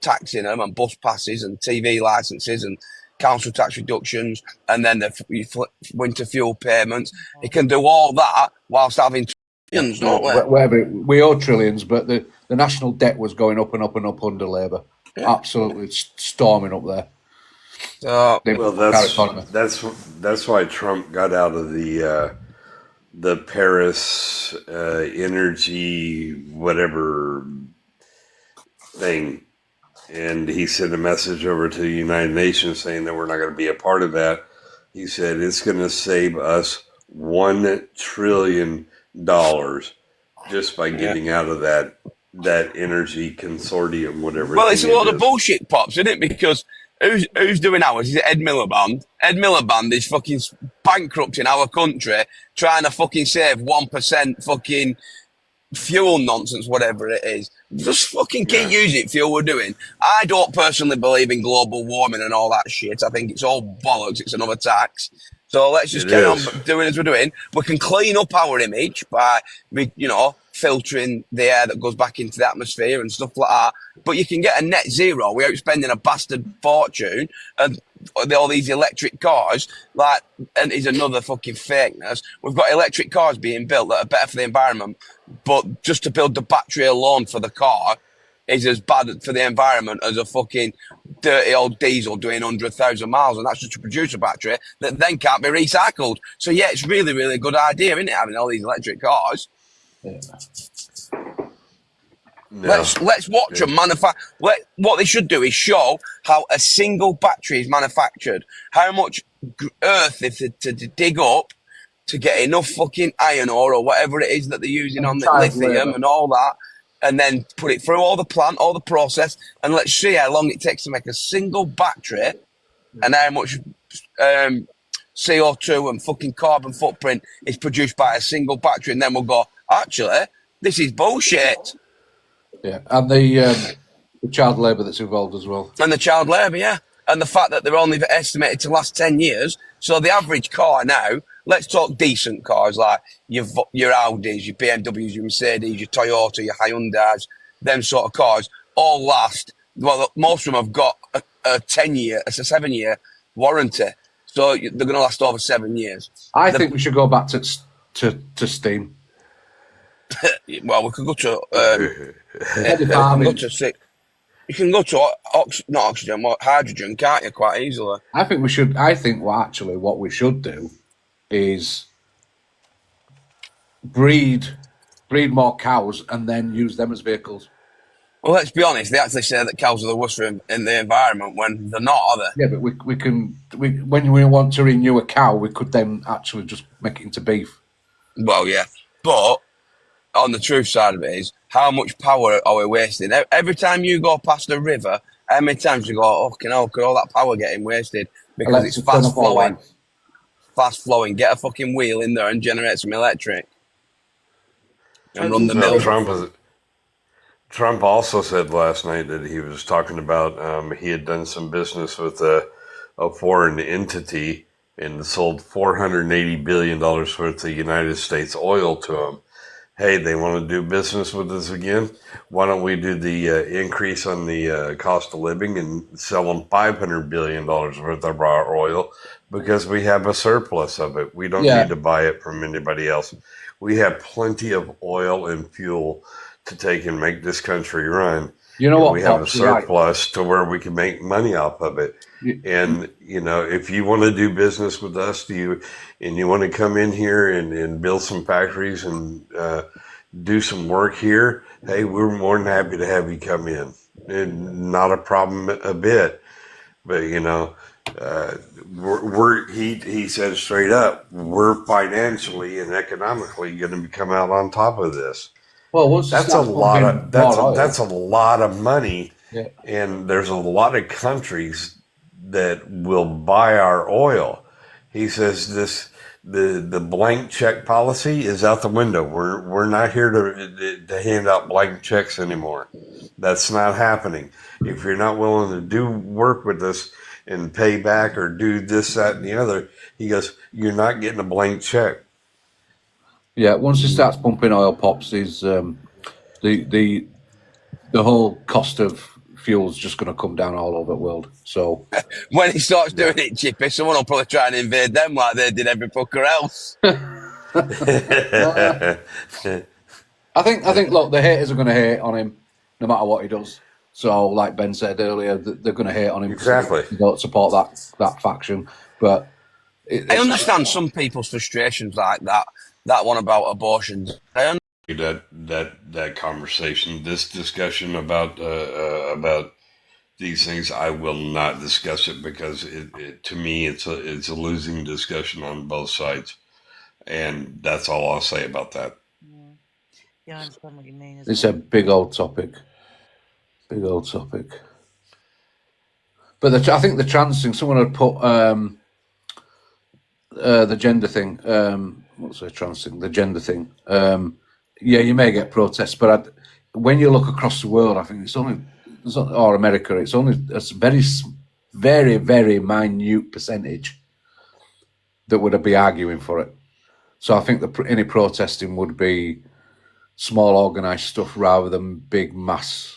L: taxing them and bus passes and TV licenses and council tax reductions, and then the winter fuel payments. He can do all that whilst having trillions, not
M: whatever. We owe trillions, but the national debt was going up and up and up under Labour. Yeah. Absolutely storming up there.
K: Well, that's why Trump got out of the Paris energy whatever thing. And he sent a message over to the United Nations saying that we're not going to be a part of that. He said it's going to save us $1 trillion just by getting out of that energy consortium, whatever.
L: Well, it's a lot of bullshit, Pops, isn't it? Because who's doing ours? Is it Ed Miliband? Ed Miliband is fucking bankrupting our country, trying to fucking save 1% fucking fuel nonsense, whatever it is. Just fucking keep using fuel we're doing. I don't personally believe in global warming and all that shit. I think it's all bollocks. It's another tax. So let's just carry on doing as we're doing. We can clean up our image by, filtering the air that goes back into the atmosphere and stuff like that. But you can get a net zero without spending a bastard fortune and all these electric cars, and is another fucking fakeness. We've got electric cars being built that are better for the environment, but just to build the battery alone for the car is as bad for the environment as a fucking dirty old diesel doing 100,000 miles, and that's just to produce a battery that then can't be recycled. So yeah, it's really, really a good idea, isn't it, having all these electric cars? Yeah. No. Let's watch them manufacture. What they should do is show how a single battery is manufactured, how much earth they have to dig up to get enough fucking iron ore or whatever it is that they're using on the lithium and all that, and then put it through all the plant, all the process, and let's see how long it takes to make a single battery and how much CO2 and fucking carbon footprint is produced by a single battery, and then we'll go, actually, this is bullshit.
M: Yeah, and the child labour that's involved as well.
L: And the child labour, yeah. And the fact that they're only estimated to last 10 years. So the average car now, let's talk decent cars like your Audis, your BMWs, your Mercedes, your Toyota, your Hyundais, them sort of cars, all last. Well, most of them have got a 7-year warranty. So they're going to last over 7 years.
M: I think we should go back to steam.
L: Well, we could go to... You can go to not oxygen, hydrogen, can't you? Quite easily.
M: I think we should. I think what we should do is breed more cows and then use them as vehicles.
L: Well, let's be honest. They actually say that cows are the worst in the environment when they're not, are they?
M: Yeah, but when we want to renew a cow, we could then actually just make it into beef.
L: Well, yeah. But on the truth side of it is, how much power are we wasting? Every time you go past a river, how many times you go, oh, could all that power getting wasted? Because it's
M: Alexa, turn off all lights.
L: fast flowing. Get a fucking wheel in there and generate some electric. And run the
K: So
L: mill.
K: Trump also said last night that he was talking about he had done some business with a foreign entity and sold $480 billion worth of United States oil to him. Hey, they want to do business with us again? Why don't we do the increase on the cost of living and sell them $500 billion worth of raw oil because we have a surplus of it. We don't need to buy it from anybody else. We have plenty of oil and fuel to take and make this country run.
M: You know what?
K: We have a surplus to where we can make money off of it. And, you know, if you want to do business with us, and you want to come in here and build some factories and do some work here, hey, we're more than happy to have you come in. And not a problem a bit. But, you know, he said straight up, we're financially and economically going to come out on top of this.
M: Well,
K: that's a lot of money, and there's a lot of countries that will buy our oil. He says the blank check policy is out the window. We're not here to hand out blank checks anymore. That's not happening. If you're not willing to do work with us and pay back or do this, that, and the other, he goes, you're not getting a blank check.
M: Yeah, once he starts pumping oil pops, is the whole cost of fuel's just going to come down all over the world. So
L: when he starts doing it, Chippy, someone will probably try and invade them like they did every fucker else.
M: I think. Look, the haters are going to hate on him, no matter what he does. So, like Ben said earlier, they're going to hate on him
K: exactly.
M: They don't support that faction. But
L: I understand some people's frustrations like that. That one about abortions.
K: That conversation, this discussion about these things, I will not discuss it because to me it's a losing discussion on both sides, and that's all I'll say about that.
C: Yeah, I understand what you mean.
M: It's a big old topic. Big old topic. But I think the trans thing, someone had put the gender thing. What's the trans thing? The gender thing. Yeah, you may get protests, but when you look across the world, I think it's only, or America, it's only a very, very, very minute percentage that would be arguing for it. So I think any protesting would be small organised stuff rather than big mass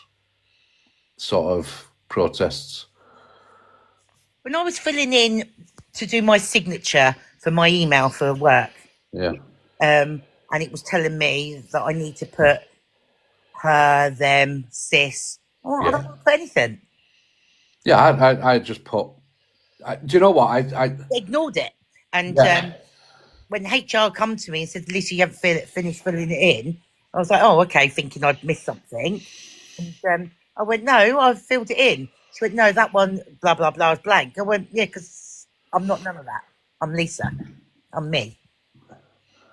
M: sort of protests.
C: When I was filling in to do my signature for my email for work, and it was telling me that I need to put her, them, cis. I don't want to put anything.
M: Yeah, I just put. Do you know what? I
C: ignored it, and when HR come to me and said, "Lisa, you haven't finished filling it in," I was like, "Oh, okay," thinking I'd missed something. And I went, "No, I've filled it in." She went, "No, that one, blah blah blah, is blank." I went, "Yeah, because I'm not none of that. I'm Lisa. I'm me.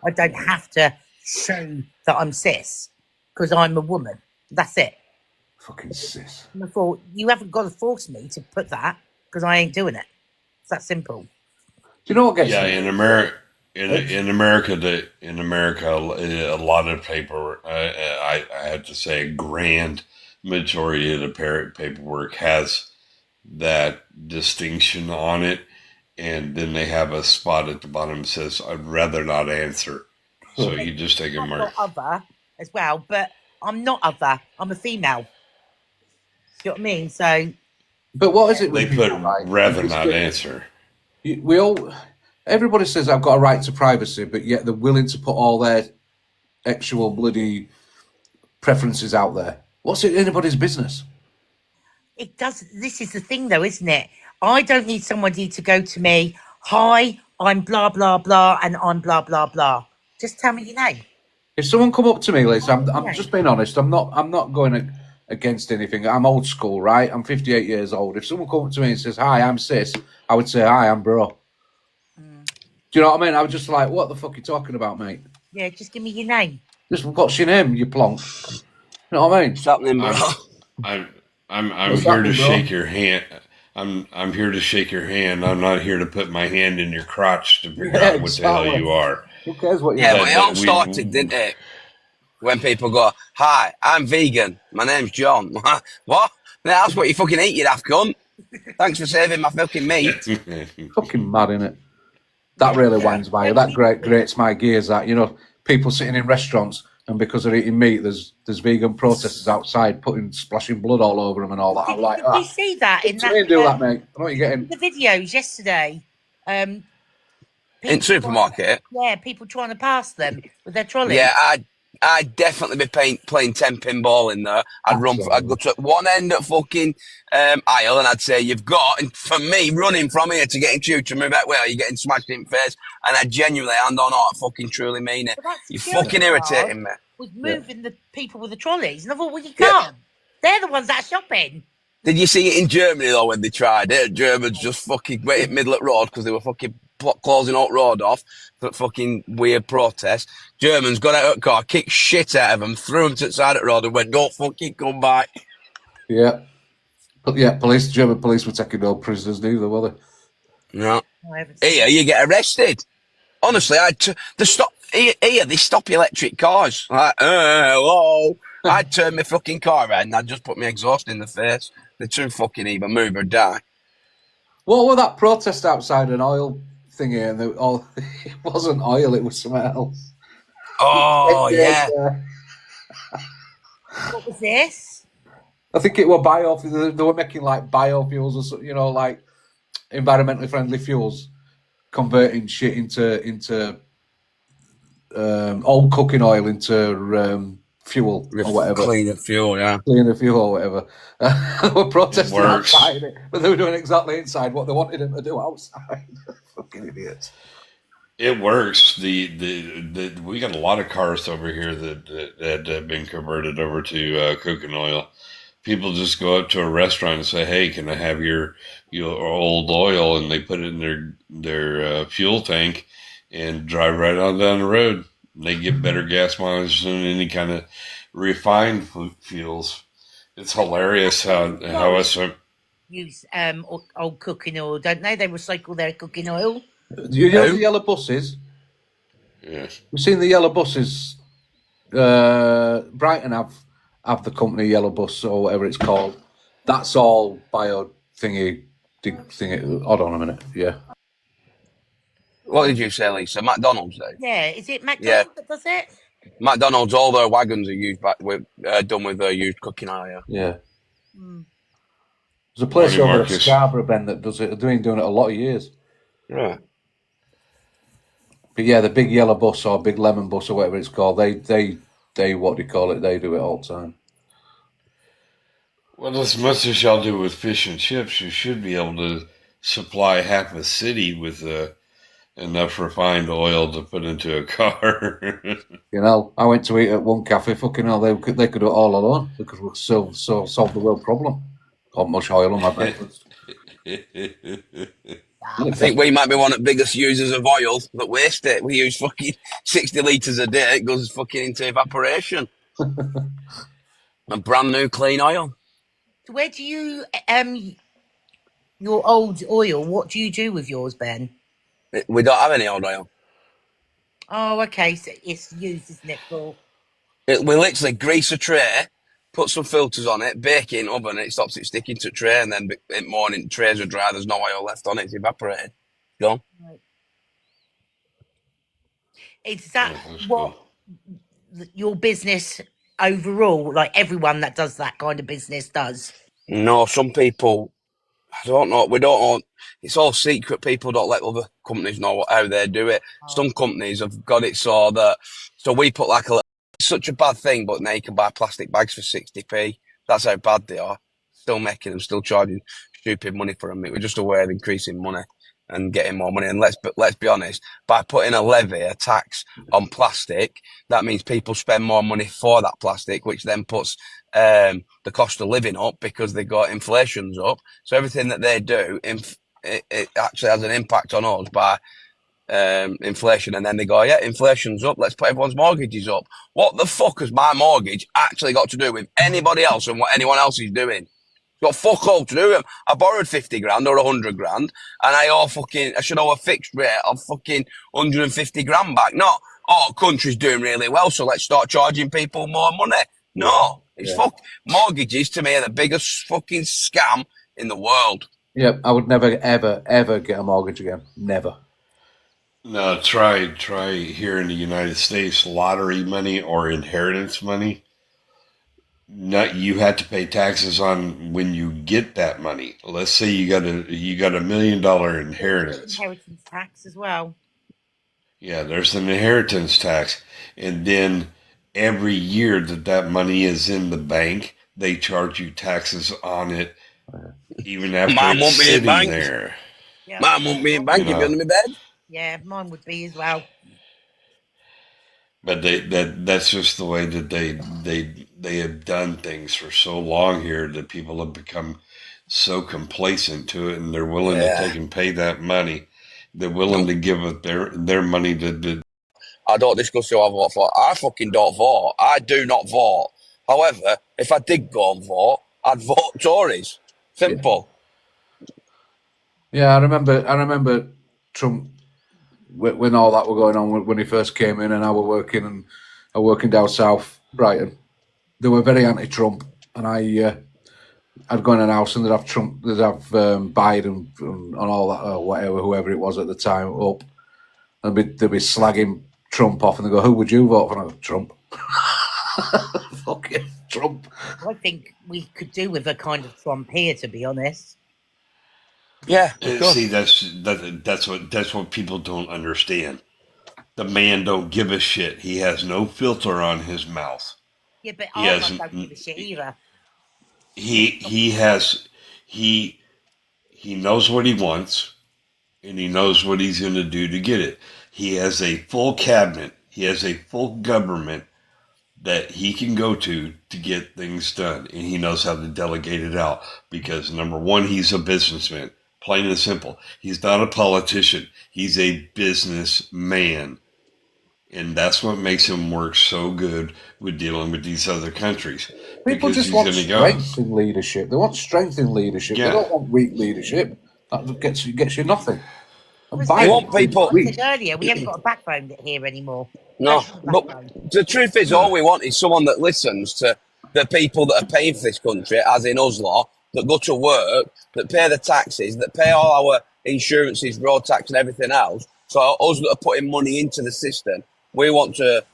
C: I don't have to show that I'm cis because I'm a woman. That's it."
M: Fucking cis.
C: And I thought, you haven't got to force me to put that because I ain't doing it. It's that simple.
M: Do you know what gets
K: me? In America, a lot of paperwork. I have to say, a grand majority of the paperwork has that distinction on it, and then they have a spot at the bottom that says, "I'd rather not answer." So you just take a mark.
C: Other as well, but I'm not other. I'm a female. Do you know what I mean? So,
M: but what is it?
K: They put rather not answer.
M: Everybody says I've got a right to privacy, but yet they're willing to put all their actual bloody preferences out there. What's it anybody's business?
C: It does. This is the thing, though, isn't it? I don't need somebody to go to me, "Hi, I'm blah blah blah, and I'm blah blah blah." Just tell me your name.
M: If someone come up to me, Lisa, I'm just being honest. I'm not going to against anything. I'm old school, right? I'm 58 years old. If someone comes to me and says, "Hi, I'm cis," I would say, "Hi, I'm bro."
C: Mm.
M: Do you know what I mean? I was just like, "What the fuck are you talking about, mate?
C: Yeah, just give me your name.
M: Just what's your name, you plonk?" You know what I mean?
L: What's happening, bro?
K: I'm
M: What's
K: here to
M: happening, bro?
K: shake your hand. I'm here to shake your hand. I'm not here to put my hand in your crotch to figure
M: Yeah,
K: out what the hell
M: exactly.
K: you are.
M: Who cares what you
L: Yeah,
M: do?
L: but it all started, didn't it? When people go, "Hi, I'm vegan. My name's John." What? That's what you fucking eat, you daft cunt. Thanks for saving my fucking meat.
M: Fucking mad, innit? That really
L: Yeah.
M: winds my that grates my gears. That, you know, people sitting in restaurants and because they're eating meat, there's vegan protesters outside splashing blood all over them and all that. I'm like,
C: Did you see that in
M: to
C: that
M: me and do that, mate. I know what you're getting.
C: the videos yesterday?
L: In supermarket?
C: People trying to pass them with their trolley.
L: Yeah, I'd definitely be playing 10-pin ball in there. I'd go to one end of fucking aisle and I'd say, "You've got," and for me, running from here to getting you to move that way, or you're getting smashed in the face. And I genuinely, I don't know, I fucking truly mean it.
C: But that
L: You're
C: security
L: fucking
C: guard
L: irritating me.
C: was moving the people with the trolleys, and I thought, well, you
L: Yeah.
C: can't. They're the ones that are shopping.
L: Did you see it in Germany though when they tried it? Germans just fucking went in middle of road because they were fucking closing out road off for fucking weird protest. Germans got out of the car, kicked shit out of them, threw them to the side of the road and went, "Don't fucking come back."
M: Yeah. But yeah, German police were taking no prisoners neither, were they?
L: No.
C: I haven't seen
L: Here, you get arrested. Honestly, they stop electric cars. Like, hello. I'd turn my fucking car around and I'd just put my exhaust in the face. They're too fucking either move or die.
M: What were that protest outside an oil thingy? And it wasn't oil; it was something else.
L: Oh, yeah.
C: What was this?
M: I think it were biofuels. They were making like biofuels or something, you know, like environmentally friendly fuels, converting shit into old cooking oil into fuel or whatever.
L: Cleaner fuel, yeah.
M: Cleaner fuel or whatever. They were protesting outside it, but they were doing exactly inside what they wanted them to do outside. Fucking idiots.
K: It works. We got a lot of cars over here that have been converted over to cooking oil. People just go up to a restaurant and say, "Hey, can I have your old oil?" And they put it in their fuel tank and drive right on down the road. They get better gas mileage than any kind of refined fuels. It's hilarious how it's
C: use old cooking oil, don't they? They recycle their cooking oil.
M: You know the yellow buses?
K: Yes.
M: We've seen the yellow buses. Brighton have the company yellow bus or whatever it's called. That's all bio thingy. Hold on a minute. Yeah.
L: What did you say, Lisa? McDonald's, do?
C: Yeah, is it McDonald's that does it?
L: McDonald's, all their wagons are done with used cooking oil.
M: Yeah.
C: Mm.
M: There's a place
K: Maybe
M: over at
K: Marcus.
M: Scarborough, Ben, that does it. They've been doing it a lot of years.
L: Right.
M: But yeah, the big yellow bus or big lemon bus or whatever it's called, they what do you call it? They do it all the time.
K: Well, as much as y'all do with fish and chips, you should be able to supply half a city with enough refined oil to put into a car.
M: You know, I went to eat at one cafe. Fucking hell, they could do it all alone. They could solve the world problem. Got much oil on my breakfast.
L: I think we might be one of the biggest users of oil that waste it. We use fucking 60 litres a day. It goes fucking into evaporation. A brand new clean oil.
C: Where do you your old oil? What do you do with yours, Ben?
L: We don't have any old oil.
C: Oh, okay. So it's used, isn't it, for?
L: We literally grease a tray, put some filters on it, bake it in oven, and it stops it sticking to the tray. And then in the morning, the trays are dry. There's no oil left on it. It's evaporated. Gone.
C: Right. Is that what your business overall, like everyone that does that kind of business does?
L: No, some people, I don't know. We don't know. It's all secret. People don't let other companies know how they do it. Some companies have got it so we put like it's such a bad thing, but now you can buy plastic bags for 60p. That's how bad they are. Still making them, still charging stupid money for them. It was just a way of increasing money. and getting more money. And let's be honest, by putting a tax on plastic, that means people spend more money for that plastic, which then puts the cost of living up because they got inflation's up. So everything that they do, it actually has an impact on us by inflation. And then they go, yeah, inflation's up, let's put everyone's mortgages up. What the fuck has my mortgage actually got to do with anybody else and what anyone else is doing? Got fuck all to do with them. I borrowed 50 grand or 100 grand, and I should owe a fixed rate of fucking 150 grand back. Not, country's doing really well, so let's start charging people more money. No, it's mortgages to me are the biggest fucking scam in the world.
M: Yep, I would never, ever, ever get a mortgage again. Never.
K: No, try here in the United States, lottery money or inheritance money. You had to pay taxes on when you get that money. Let's say you got a $1 million inheritance.
C: Inheritance tax as well.
K: Yeah, there's an inheritance tax, and then every year that money is in the bank, they charge you taxes on it, even after it's sitting there.
C: Yeah.
L: Mine won't be in bank if you're under my bed.
C: Yeah, mine would be as well.
K: But that's just the way that they have done things for so long here that people have become so complacent to it, and they're willing to take and pay that money. They're willing to give up their money to.
L: I don't discuss who I vote for. I fucking don't vote. I do not vote. However, if I did go and vote, I'd vote Tories. Simple.
M: Yeah, I remember Trump when all that were going on when he first came in, and I were working down south Brighton. They were very anti-Trump, and I'd go in an house and they'd have Trump, they'd have Biden and all that, or whatever, whoever it was at the time, up, and they'd be slagging Trump off, and they go, "Who would you vote for?" And I go, "Trump." Fucking Trump.
C: I think we could do with a kind of Trump here, to be honest.
L: Yeah.
K: See, that's what people don't understand. The man don't give a shit. He has no filter on his mouth.
C: Yeah, but I don't give a shit either.
K: He knows what he wants, and he knows what he's going to do to get it. He has a full cabinet. He has a full government that he can go to get things done, and he knows how to delegate it out because, number one, he's a businessman, plain and simple. He's not a politician. He's a businessman, and that's what makes him work so good with dealing with these other countries.
M: People just want strength in leadership. They want strength in leadership.
K: Yeah.
M: They don't want weak leadership. That gets you nothing.
L: We want people.
C: I said earlier, we haven't got a backbone here anymore.
L: No, but the truth is, all we want is someone that listens to the people that are paying for this country, as in us lot, that go to work, that pay the taxes, that pay all our insurances, road tax and everything else. So us that are putting money into the system, we want to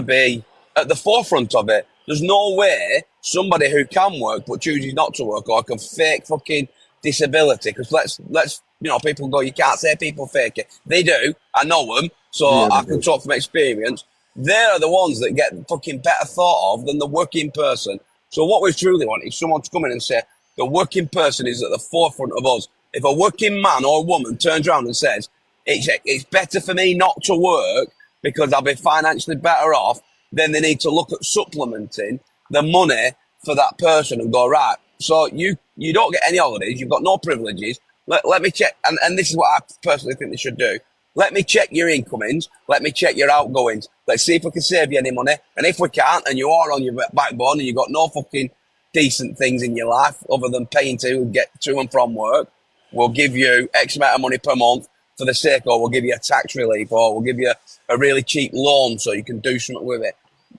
L: be at the forefront of it. There's no way somebody who can work but chooses not to work, or can fake fucking disability, because let's people go, you can't say people fake it. They do. I know them, so I can talk from experience. They're the ones that get fucking better thought of than the working person. So what we truly want is someone to come in and say, the working person is at the forefront of us. If a working man or woman turns around and says, it's better for me not to work because I'll be financially better off, then they need to look at supplementing the money for that person and go, right, so you don't get any holidays, you've got no privileges. Let me check, and this is what I personally think they should do. Let me check your incomings, let me check your outgoings. Let's see if we can save you any money. And if we can't, and you are on your backbone and you've got no fucking decent things in your life other than paying to get to and from work, we'll give you X amount of money per month for the sake, or we'll give you a tax relief, or we'll give you a really cheap loan so you can do something with it.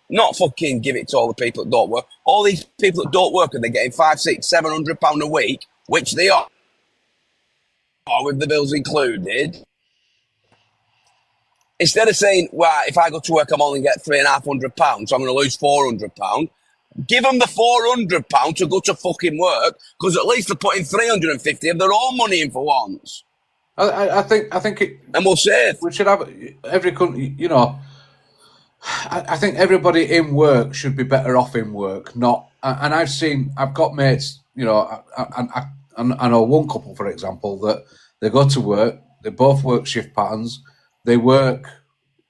L: Not fucking give it to all the people that don't work. All these people that don't work and they're getting £500, £600, £700 a week, which they are with the bills included. Instead of saying, well, if I go to work, I'm only get £350, so I'm going to lose £400. Give them the £400 to go to fucking work, because at least they're putting £350 of their own money in for once.
M: I think it,
L: and we'll save.
M: We should have every country. I think everybody in work should be better off in work. Not, and I've got mates. I know one couple, for example, that they go to work, They both work shift patterns. They work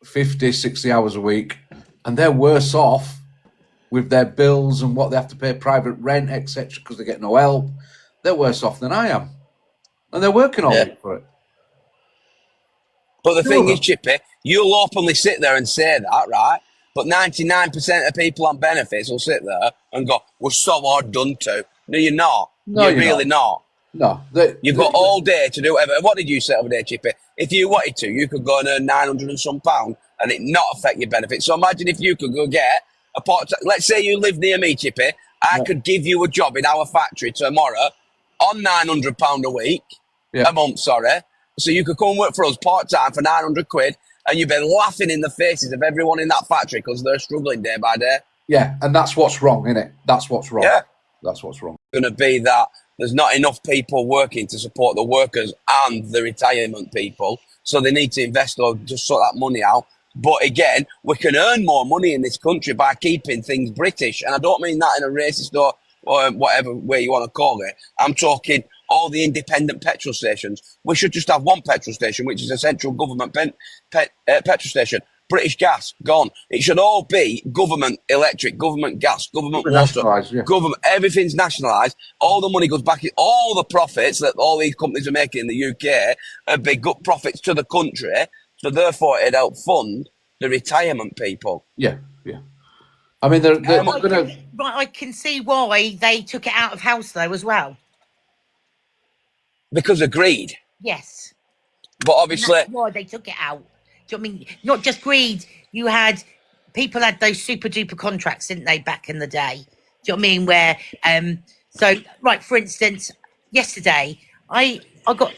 M: 50, 60 hours a week, and they're worse off with their bills and what they have to pay, private rent, etc., because they get no help. They're worse off than I am. And they're working all week for it.
L: But the
M: Two
L: thing
M: of
L: is,
M: them.
L: Chippy, you'll openly sit there and say that, right? But 99% of people on benefits will sit there and go, we're so hard done to. No, you're not.
M: No,
L: You're
M: you're
L: really not.
M: No.
L: You've got all day to do whatever. What did you say over there, Chippy? If you wanted to, you could go and earn 900 and some pound and it not affect your benefits. So imagine if you could go get a part. Let's say you live near me, Chippy. I could give you a job in our factory tomorrow on £900 a week, a month, sorry. So you could come and work for us part-time for 900 quid and you'd be laughing in the faces of everyone in that factory because they're struggling day by day.
M: Yeah, and that's what's wrong, isn't it? That's what's wrong.
L: Yeah.
M: That's what's wrong.
L: Going to be that there's not enough people working to support the workers and the retirement people, so they need to invest or just sort that money out. But again, we can earn more money in this country by keeping things British, and I don't mean that in a racist or whatever way you want to call it. I'm talking all the independent petrol stations. We should just have one petrol station, which is a central government petrol station. British Gas, gone. It should all be government electric, government gas, government water, government, everything's nationalised. All the money goes back in, all the profits that all these companies are making in the UK are big good profits to the country. So therefore it'd help fund the retirement people.
M: Yeah. I mean, they're going to...
C: Right, I can see why they took it out of house, though, as well.
L: Because of greed.
C: Yes.
L: But obviously...
C: And that's why they took it out. Do you know what I mean? Not just greed. People had those super duper contracts, didn't they, back in the day? Do you know what I mean? Where, so, right, for instance, yesterday, I got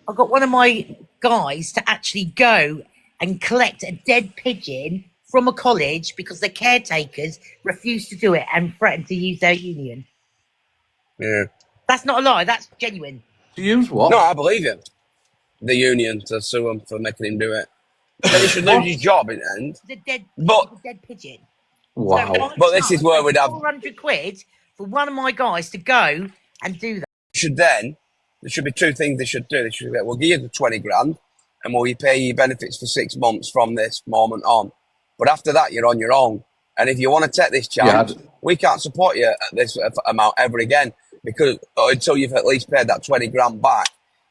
C: one of my guys to actually go and collect a dead pigeon from a college because the caretakers refused to do it and threatened to use their union.
L: Yeah.
C: That's not a lie. That's genuine.
M: To use what?
L: No, I believe you. The union to sue him for making him do it. Then he should lose his job in the end.
C: The dead pigeon.
M: Wow.
C: So
L: but this is where we'd have
C: 400 quid for one of my guys to go and do that.
L: There should be two things they should do. They should we'll give you the 20 grand and we'll pay you benefits for 6 months from this moment on. But after that, you're on your own. And if you want to take this chance, we can't support you at this amount ever again because until you've at least paid that 20 grand back.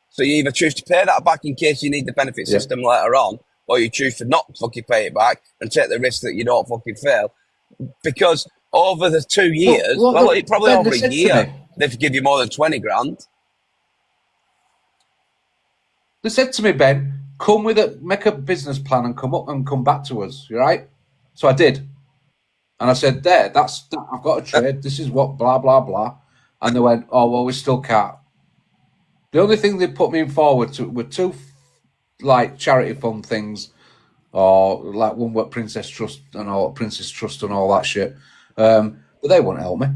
L: So you either choose to pay that back in case you need the benefit system later on, or you choose to not fucking pay it back and take the risk that you don't fucking fail. Because over the 2 years, probably over a year, they've give you more than 20 grand.
M: They said to me, Ben, make a business plan and come up and come back to us, you right? So I did. And I said, I've got a trade, this is what, blah, blah, blah. And they went, oh, well, we still can't. The only thing they put me forward to were two, like, charity fund things, or like one with Princess Trust and all that shit. But they wouldn't help me.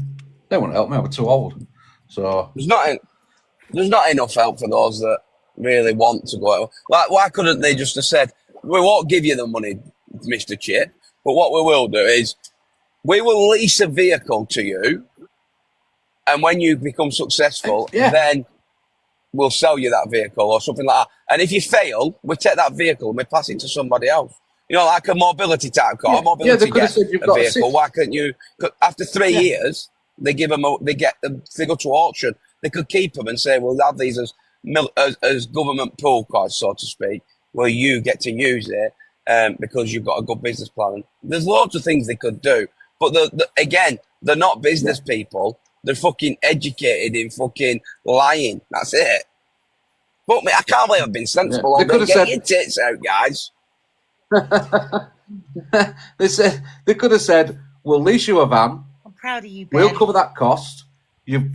M: I was too old. So
L: there's not enough help for those that really want to go. Like, why couldn't they just have said, we won't give you the money, Mr. Chip, but what we will do is we will lease a vehicle to you, and when you become successful, then we'll sell you that vehicle or something like that. And if you fail, we take that vehicle and we pass it to somebody else. You know, like a mobility type car, mobility vehicle. Why couldn't you? After 3 years, they give them. They go to auction. They could keep them and say, "We'll have these as government pool cards, so to speak, where you get to use it because you've got a good business plan." There's loads of things they could do, but again, they're not business people. They're fucking educated in fucking lying. That's it. But I can't believe I've been sensible.
M: They could have said,
L: "Get your tits out, guys."
M: they could have said, "We'll lease you a van.
C: I'm proud of you, Ben.
M: We'll cover that cost. You've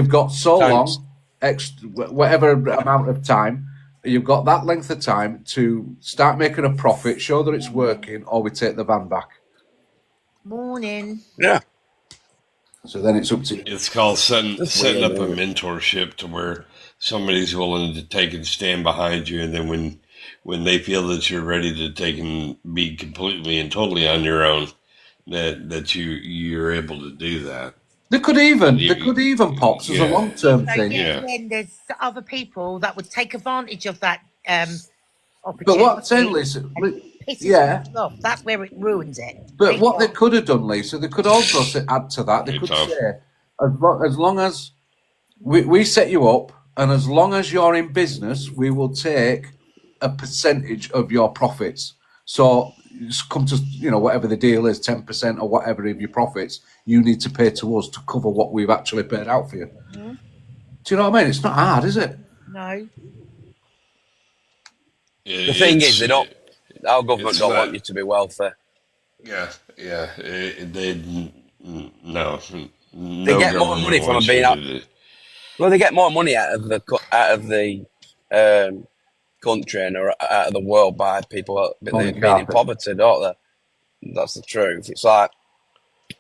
M: got so long, whatever amount of time. You've got that length of time to start making a profit, show that it's working, or we take the van back."
C: Morning.
L: Yeah.
M: So then it's up to you.
K: It's called setting up a mentorship to where somebody's willing to take and stand behind you, and then when they feel that you're ready to take and be completely and totally on your own, that you're able to do that.
M: They could even Pops as a long-term thing.
C: Then there's other people that would take advantage of that
M: But what I'm saying,
C: opportunity
M: Lisa,
C: and pisses
M: yeah,
C: people off. That's where it ruins it.
M: but
C: People
M: what they could have done, Lisa, they could also add to that. They
K: Hey,
M: could
K: Tom.
M: say, as long as we set you up, and as long as you're in business, we will take a percentage of your profits. So just come to whatever the deal is, 10% or whatever of your profits, you need to pay to us to cover what we've actually paid out for you.
C: Mhm.
M: Do you know what I mean? It's not hard, is it?
C: No.
L: The thing is, our government
K: It's
L: don't
K: not.
L: want you to be wealthy.
K: Yeah, yeah. No,
L: They
K: no
L: get more money
K: government
L: from
K: wants
L: being
K: you
L: out.
K: to.
L: Well, they get more money out of the country and out of the world by people
M: Tony
L: being in
M: Carpet.
L: poverty, don't they? That's the truth. It's like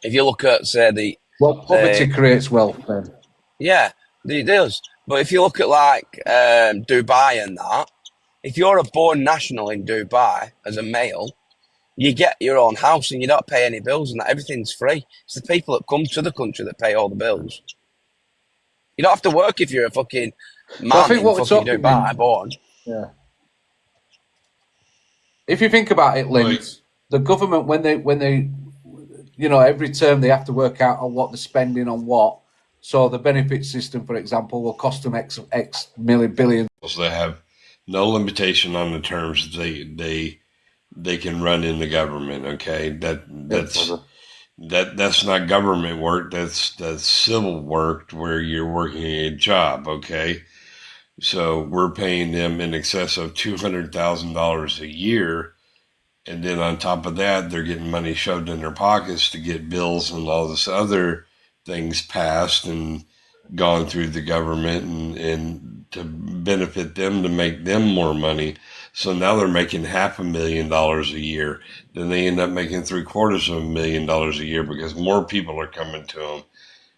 L: if you look at say
M: Well, poverty creates wealth, then.
L: yeah, it does. But if you look at like Dubai and that, if you're a born national in Dubai as a male, you get your own house and you don't pay any bills and that. Everything's free. It's the people that come to the country that pay all the bills. You don't have to work if you're a fucking
M: But I
L: man
M: think
L: in
M: what we're
L: fucking
M: talking in,
L: Dubai born.
M: yeah. If you think about it,
K: Well,
M: Linz, the government when they every term they have to work out on what they're spending on what. So the benefit system, for example, will cost them X million billion.
K: they have no limitation on the terms they can run in the government. Okay, that's not government work. That's civil work where you're working a job. Okay, so we're paying them in excess of $200,000 a year. And then on top of that, they're getting money shoved in their pockets to get bills and all this other things passed and gone through the government and to benefit them to make them more money. So now they're making $500,000 a year. Then they end up making $750,000 a year because more people are coming to them.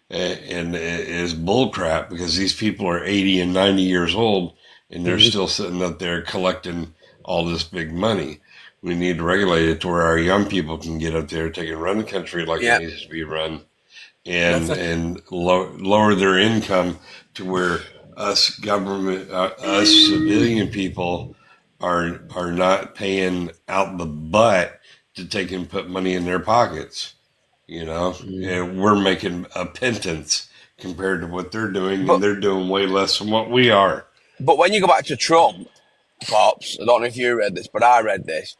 K: And it is bullcrap because these people are 80 and 90 years old and they're still sitting up there collecting all this big money. We need to regulate it to where our young people can get up there, take and run the country like it
L: Yeah,
K: needs to be run,
L: that's
K: and lower their income to where us civilian people are not paying out the butt to take and put money in their pockets, and we're making a pittance compared to what they're doing,
L: but
K: and they're doing way less than what we are.
L: when you go back to Trump, Pops, I don't know if you read this, but I read this.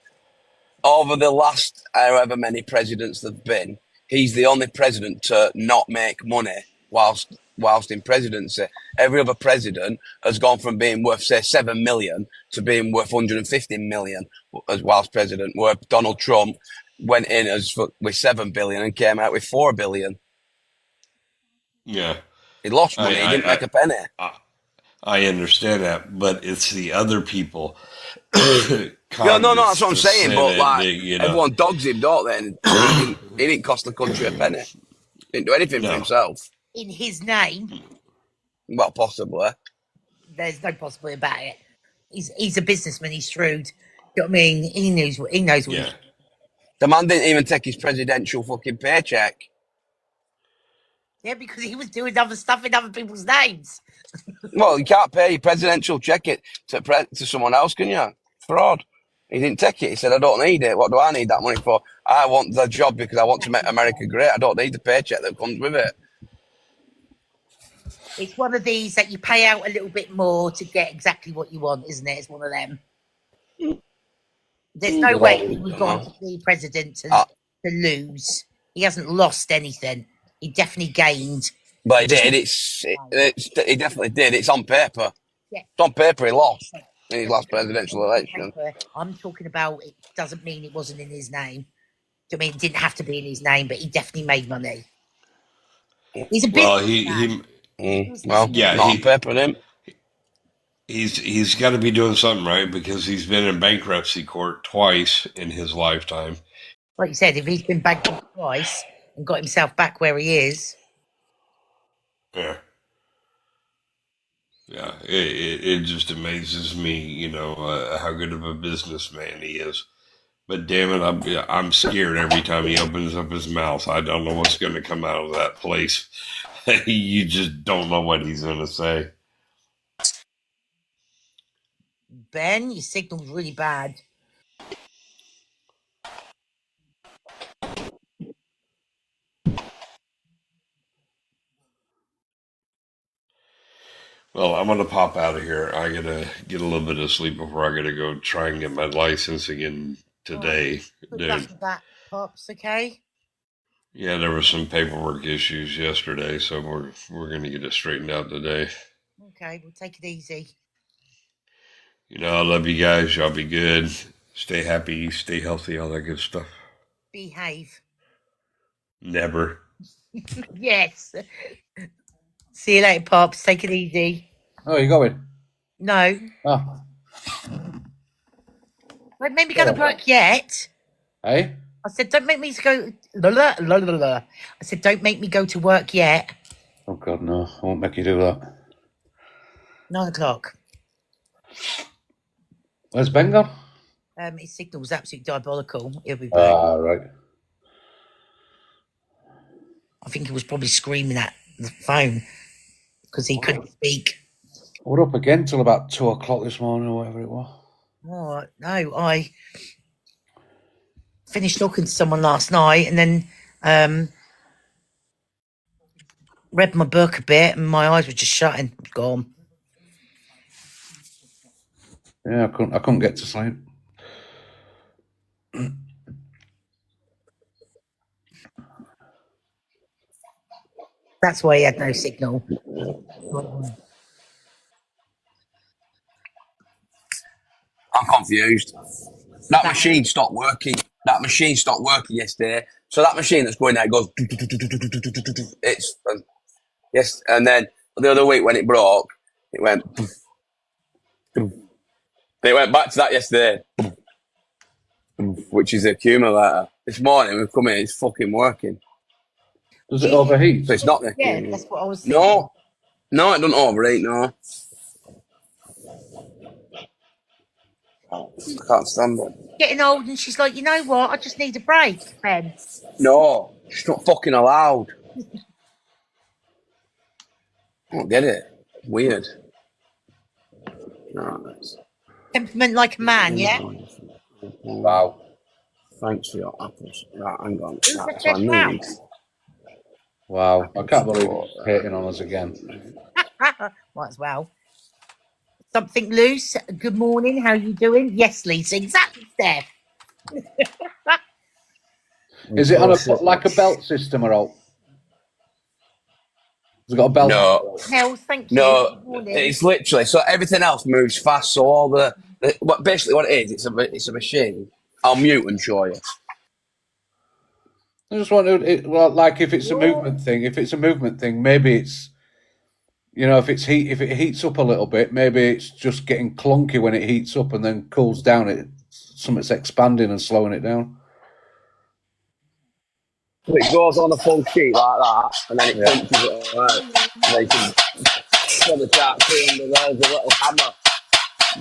L: Over the last however many presidents there've been, he's the only president to not make money whilst in presidency. Every other president has gone from being worth say 7 million to being worth 150 million as whilst president. Where Donald Trump went in with 7 billion and came out with 4 billion.
K: Yeah,
L: He lost money. He didn't
K: I
L: make a penny.
K: I, I understand that, but it's the other people,
L: Yeah, no, that's
K: Congress,
L: what I'm
K: the
L: saying. But
K: Senate,
L: like everyone dogs him, don't they? And he didn't cost the country a penny. Didn't do anything for
K: no,
L: himself.
C: In his name,
L: Well, possibly.
C: there's no possibility about it. He's a businessman. He's shrewd. You know what I mean? He knows what
K: yeah,
C: he's.
L: The man didn't even take his presidential fucking paycheck.
C: Yeah, because he was doing other stuff in other people's names.
L: Well, you can't pay your presidential check it to someone else, can you? Fraud. He didn't take it. He said, I don't need it. What do I need that money for? I want the job because I want to make America great. I don't need the paycheck that comes with it.
C: It's one of these that you pay out a little bit more to get exactly what you want, isn't it? It's one of them. There's no way he was going to be president to lose. He hasn't lost anything. He definitely gained.
L: But he did. He definitely did. It's on paper.
C: Yeah.
L: It's on paper he lost in his last presidential election.
C: I'm talking about it doesn't mean it wasn't in his name. I mean, it didn't have to be in his name, but he definitely made money. He's a
K: well,
C: businessman.
L: Well,
K: yeah,
L: not on paper, him.
K: He's got to be doing something right because he's been in bankruptcy court twice in his lifetime.
C: Like you said, if he's been bankrupt twice and got himself back where he is.
K: Yeah. Yeah, it just amazes me, how good of a businessman he is. But damn it, I'm scared every time he opens up his mouth. I don't know what's going to come out of that place. You just don't know what he's going to say.
C: Ben, your signal's really bad.
K: Well, I'm gonna pop out of here. I gotta get a little bit of sleep before I gotta go try and get my license again today.
C: Good luck with that, Pops, okay?
K: Yeah, there were some paperwork issues yesterday, so we're gonna get it straightened out today.
C: Okay, we'll take it easy.
K: You know, I love you guys. Y'all be good. Stay happy, stay healthy, all that good stuff.
C: Behave.
K: Never.
C: Yes. See you later, Pops. Take it easy.
M: Oh, you going?
C: No.
M: Oh,
C: Don't make me go to work yet.
M: hey?
C: I said, don't make me go. I said, don't make me go to work yet.
M: Oh, God, no. I won't make you do that.
C: 9 o'clock.
M: Where's Ben gone?
C: His signal was absolutely diabolical. He'll be back.
M: Ah, right.
C: I think he was probably screaming at the phone because he couldn't speak.
M: We're up again till about 2 o'clock this morning or whatever it was.
C: Oh, no, I finished talking to someone last night and then read my book a bit and my eyes were just shutting. Gone.
M: Yeah, I couldn't get to sleep.
C: That's why he had no signal.
L: I'm confused. That machine stopped working. That machine stopped working yesterday. So that machine that's going there, it goes. It's yes, and then the other week when it broke, it went. It went back to that yesterday, which is the accumulator. This morning we've come in, it's fucking working.
M: Does it overheat?
L: So it's not the
C: Yeah,
L: accumulator.
C: that's what I was thinking.
L: No, it doesn't overheat. No, I can't stand it.
C: Getting old and she's like, you know what? I just need a break, Ben.
L: No, it's not fucking allowed. I don't get it. Weird. Right.
C: Temperament like a man, yeah?
M: Wow.
L: Thanks for your apples. Right, hang on.
C: Who's
L: Right,
C: that
L: so I
C: said
L: need.
M: Wow. I can't believe he's hating on us again.
C: Might as well. Something loose. Good morning. How you doing? Yes, Lisa. Exactly, Steph.
M: Is it on like a belt system or all? Has it got a belt?
L: No,
C: Hells, thank you.
L: no.
C: Good morning.
L: It's literally so everything else moves fast. So all the what basically what it is, it's a machine. I'll mute and show you.
M: I just wondered, well, like if it's a movement thing, maybe it's, you know, if it heats up a little bit, maybe it's just getting clunky when it heats up and then cools down. Something's expanding and slowing it down.
L: So it goes on a full sheet like that, and then it punches it all out. And then you can probably start seeing there's a little hammer.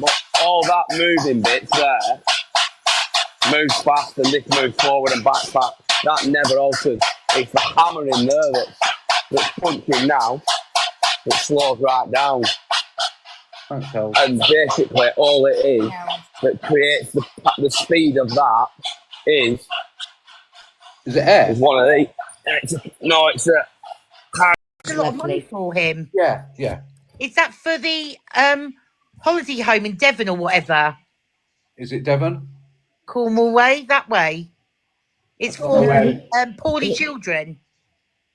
L: But all that moving bits there moves fast, and this moves forward and back fast. That never alters. It's the hammer in there that's punching now. It slows right down.
M: Thanks, Hel.
L: And basically, all it is that creates the speed of that is
M: it air?
L: Is one of these. It's a
C: It's a lot of money for him.
M: Yeah, yeah.
C: Is that for the holiday home in Devon or whatever?
M: Is it Devon?
C: Cornwall way, that way. It's for poorly children.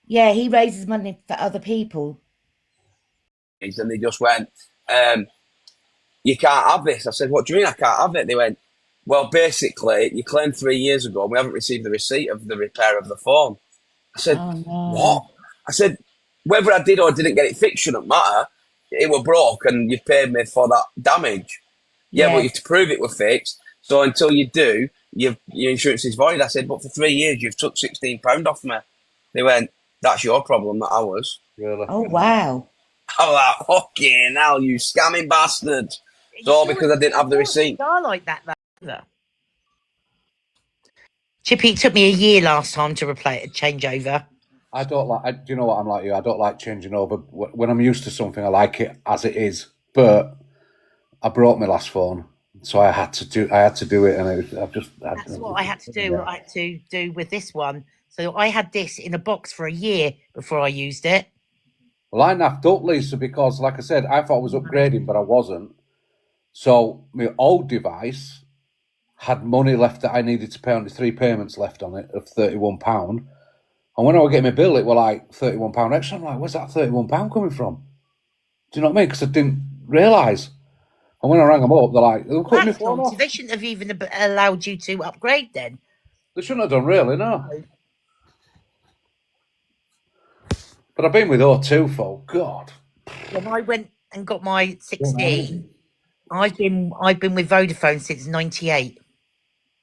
O: Yeah, he raises money for other people.
L: And they just went, you can't have this. I said, what do you mean I can't have it? They went, well, basically, you claimed 3 years ago and we haven't received the receipt of the repair of the phone. I said, what? I said, whether I did or didn't get it fixed shouldn't matter. It were broke and you paid me for that damage. Yeah, but you have to prove it were fixed. So until you do, your insurance is void. I said, but for 3 years, you've took £16 off me. They went, that's your problem, not ours.
M: Really?
O: Oh, wow.
L: I was like, fucking hell, you scamming bastard. It's all because I didn't have the receipt.
C: I like that, though. Chippy, it took me a year last time to change over.
M: I don't like. Do you know what I'm like you? I don't like changing over. When I'm used to something, I like it as it is. But I broke my last phone, so I had to do it, and
C: That's what I had to do. What I had to do with this one. So I had this in a box for a year before I used it.
M: Well, I naffed up, Lisa, because, like I said, I thought I was upgrading, but I wasn't. So my old device had money left that I needed to pay, only 3 payments left on it of £31. And when I was getting my bill, it was like £31 extra. I'm like, where's that £31 coming from? Do you know what I mean? Because I didn't realise. And when I rang them up, they're like, they'll cut me
C: That's
M: phone
C: naughty.
M: off.
C: They shouldn't have even allowed you to upgrade then.
M: They shouldn't have done, really, no. But I've been with O2 for, God.
C: When I went and got my 16, I've been with Vodafone since 98.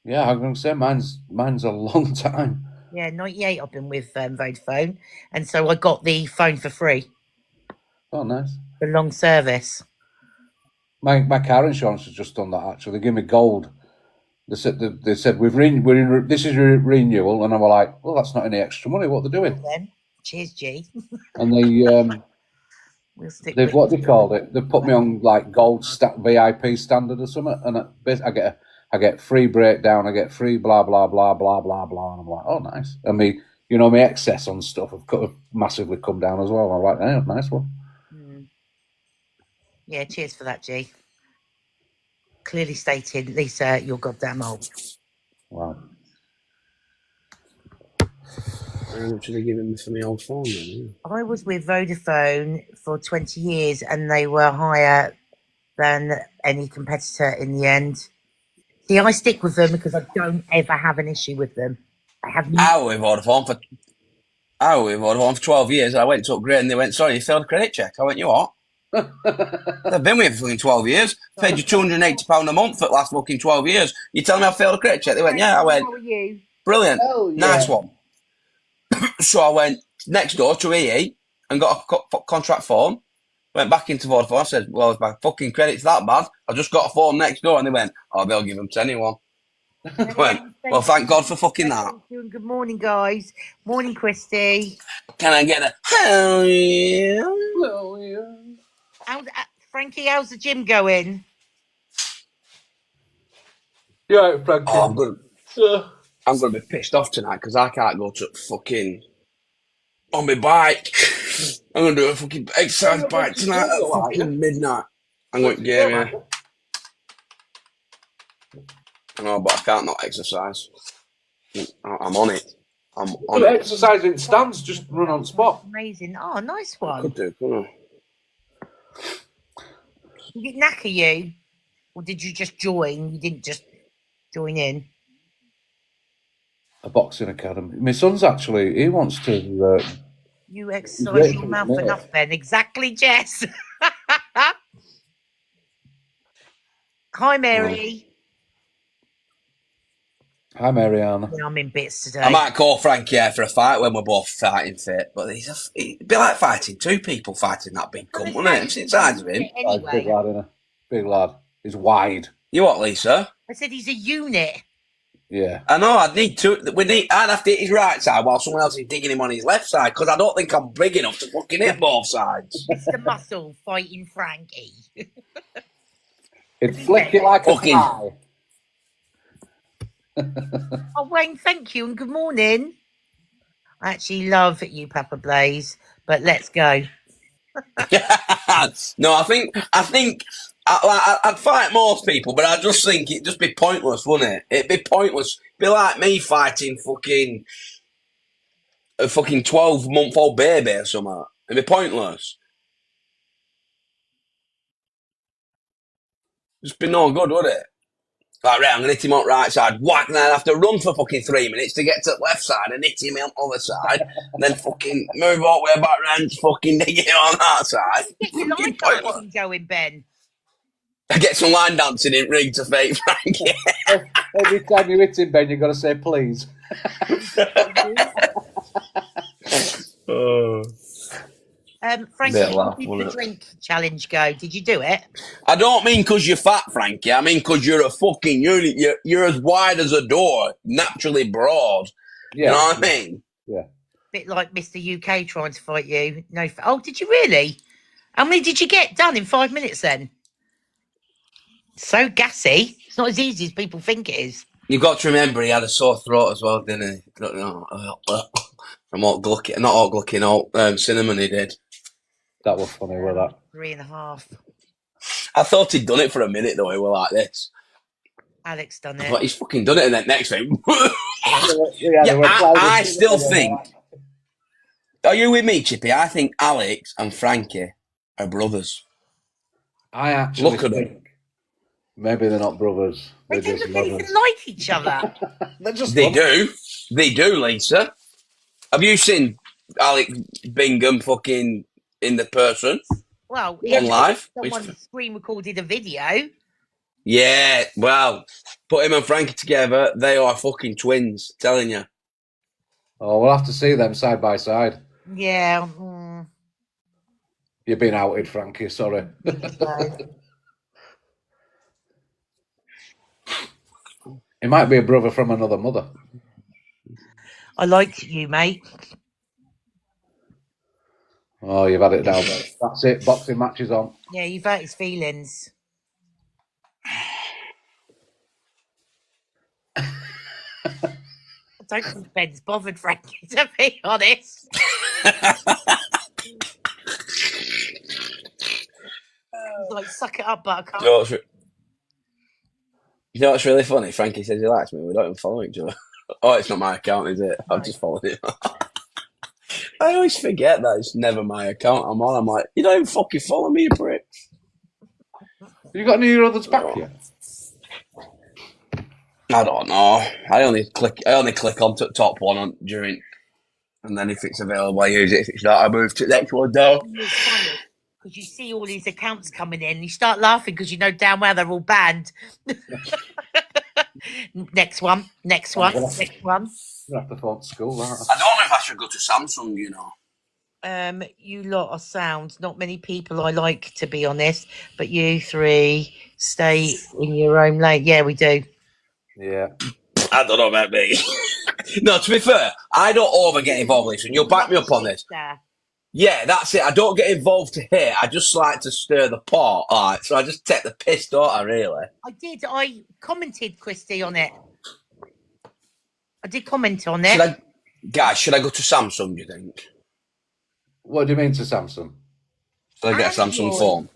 M: Yeah, I'm going to say mine's a long time.
C: Yeah, 98 I've been with Vodafone. And so I got the phone for free.
M: Oh, nice.
C: For long service.
M: My car insurance has just done that, actually. They gave me gold. They said this is your renewal, and I'm like, well, that's not any extra money. What they're doing?
C: Then cheers, G.
M: And they've what they called it. They've put me on like gold VIP standard or something, and I get free breakdown. I get free blah blah blah blah blah blah, and I'm like, oh, nice. And my excess on stuff have massively come down as well. I'm like, hey, nice one.
C: Yeah, cheers for that, G. Clearly stated, Lisa, you're goddamn old.
M: Wow.
L: How much are they giving me for my old phone then?
C: I was with Vodafone for 20 years and they were higher than any competitor in the end. See, I stick with them because I don't ever have an issue with them.
L: I was with Vodafone for 12 years. I went to upgrade and they went, sorry, you failed a credit check. I went, you what? I've been with you for fucking 12 years. Paid you £280 a month for the last fucking 12 years. You telling me I failed a credit check? They went, yeah. I went,
C: how are you?
L: Brilliant.
M: Oh, yeah.
L: Nice one. So I went next door to EE and got a contract phone. Went back into Vodafone. I said, well, if my fucking credit's that bad, I just got a phone next door. And they went, oh, they'll give them to anyone. I went, well, thank God for fucking that.
C: Thank you and good morning, guys. Morning, Christy.
L: Can I get a hell yeah?
M: Oh, yeah.
C: Frankie, how's the gym going?
M: Yeah, Frankie.
L: Oh, I'm gonna be pissed off tonight because I can't go to fucking on my bike. I'm gonna do a fucking exercise bike tonight at fucking midnight. I'm going to game, yeah. I know, but I can't not exercise. I'm on it. I'm on it.
M: Exercise in stands, just run on spot.
C: Amazing. Oh, nice one.
L: I could do, couldn't I?
C: Did it knacker you? Or did you just join? You didn't just join in?
M: A boxing academy. My son's actually, he wants to...
C: you exercise your mouth enough then. Exactly, Jess. Hi, Mary.
M: Hi, Mariana.
C: Yeah, I'm in bits today.
L: I might call Frankie out for a fight when we're both fighting fit, but it'd be like fighting two people fighting that big cunt, wouldn't it? I'm sitting sides of him.
C: Anyway.
M: Big lad, isn't he? Big lad. He's wide.
L: You what, Lisa?
C: I said he's a unit.
M: Yeah.
L: I know, I'd have to hit his right side while someone else is digging him on his left side, because I don't think I'm big enough to fucking hit both sides.
C: Mr. Muscle fighting Frankie.
M: It'd flick it like a fly.
C: Oh, Wayne, thank you and good morning. I actually love you, Papa Blaze, but let's go.
L: No, I think I'd fight most people, but I just think it'd just be pointless, wouldn't it? It'd be pointless. It'd be like me fighting a fucking 12-month-old baby or something. It'd be pointless. Just be no good, would it? Like, right, I'm going to hit him on the right side, whack, and then I'd have to run for fucking 3 minutes to get to the left side and hit him on the other side, and then fucking move all the way back round to fucking dig him on that side.
C: Get your line dancing going, Ben.
L: I get some line dancing in ring to fake Frankie.
M: Every time you hit him, Ben, you've got to say please.
C: Frankie, how did the drink challenge go? Did you do it?
L: I don't mean because you're fat, Frankie. I mean because you're a fucking unit. You're as wide as a door, naturally broad. Yeah. You know what I mean?
M: Yeah.
C: Bit like Mr. UK trying to fight you. No. Oh, did you really? How many did you get done in 5 minutes then? So gassy. It's not as easy as people think it is.
L: You've got to remember he had a sore throat as well, didn't he? From hot glucking, not hot glucking, cinnamon he did.
M: That was funny, was that?
C: 3.5.
L: I thought he'd done it for a minute though, he were like this.
C: Alex done it.
L: But he's fucking done it and then next thing.
N: Yeah,
L: I still think. Are you with me, Chippy? I think Alex and Frankie are brothers.
M: I actually
L: Look at them.
M: think maybe they're not brothers.
C: They
M: They're
C: don't
M: just
C: look anything
M: lovers.
C: like each other.
M: They're just
L: They
M: lovers.
L: do. They do, Lisa. Have you seen Alex Bingham fucking in the person?
C: Well,
L: On live?
C: someone screen recorded a video.
L: Yeah, well, put him and Frankie together, they are fucking twins, telling you.
M: Oh, we'll have to see them side by side.
C: Yeah.
M: You've been outed, Frankie. Sorry. He might be a brother from another mother.
C: I liked you, mate.
M: Oh, you've had it down. That's it. Boxing matches on.
C: Yeah, you've hurt his feelings. I don't think Ben's bothered, Frankie, to be honest. He's like, suck it up, buttercup.
L: You know what's really funny? Frankie says he likes me. We don't even follow each other. Oh, it's not my account, is it? I've just followed it. I always forget that it's never my account I'm on. I'm like, you don't even fucking follow me, you prick.
M: You got any of your others back yet?
L: I don't know. I only click on top one during, and then if it's available, I use it. If it's not, I move to the next one down.
C: It's funny because you see all these accounts coming in, you start laughing because you know damn well they're all banned. Next one.
M: You have to phone school, aren't
L: I don't know if I should go to Samsung, you know.
C: You lot are sound. Not many people I like, to be honest. But you three stay in your own lane. Yeah, we do.
M: Yeah.
L: I don't know about me. No, to be fair, I don't over get involved, Lisa. You'll back me up on this. Yeah, that's it. I don't get involved to hit. I just like to stir the pot. All right, so I just take the piss, don't I, really?
C: I did. I commented, Christy, on it. I did comment on it.
L: Should I go to Samsung, do you think?
M: What do you mean to Samsung?
L: Should I get a Samsung phone?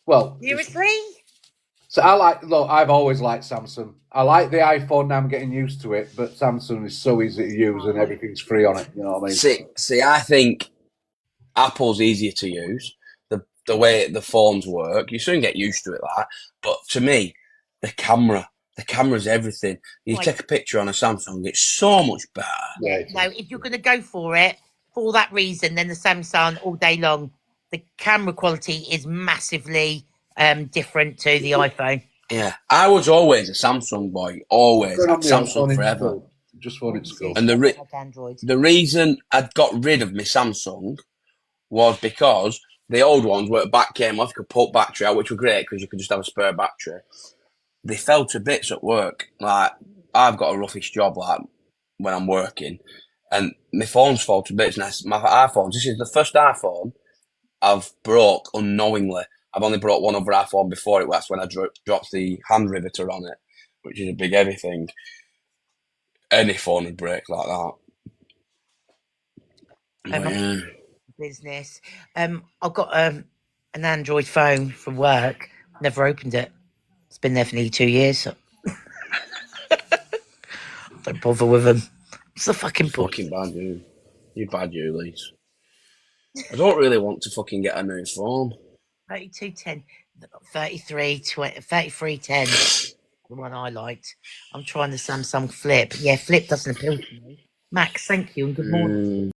M: Well,
C: seriously?
M: So I've always liked Samsung. I like the iPhone now, I'm getting used to it, but Samsung is so easy to use and everything's free on it, you know what I mean?
L: See, I think Apple's easier to use. The way the phones work, you soon get used to it, like. But to me, the camera's everything. You take a picture on a Samsung, it's so much better.
C: Yeah, no, if you're going to go for it, for that reason, then the Samsung all day long. The camera quality is massively different to the iPhone.
L: Yeah, I was always a Samsung boy. Always. Samsung forever.
M: Just for its school.
L: And the reason I got rid of my Samsung was because the old ones where the back came off, you could pull battery out, which were great because you could just have a spare battery. They fell to bits at work. Like, I've got a roughish job, like, when I'm working, and my phones fall to bits. And my iPhone, this is the first iPhone I've broke unknowingly. I've only brought one other iPhone before it. That's when I dropped the hand riveter on it, which is a big heavy thing. Any phone would break like that.
C: Business. I've got an Android phone from work. Never opened it. It's been there for nearly 2 years. So. Don't bother with them. It's the fucking
L: fucking bad you. You bad you, Lise. I don't really want to fucking get a new phone.
C: 3210, 3310. The one I liked. I'm trying the Samsung Flip. Yeah, Flip doesn't appeal to me. Max, thank you and good morning.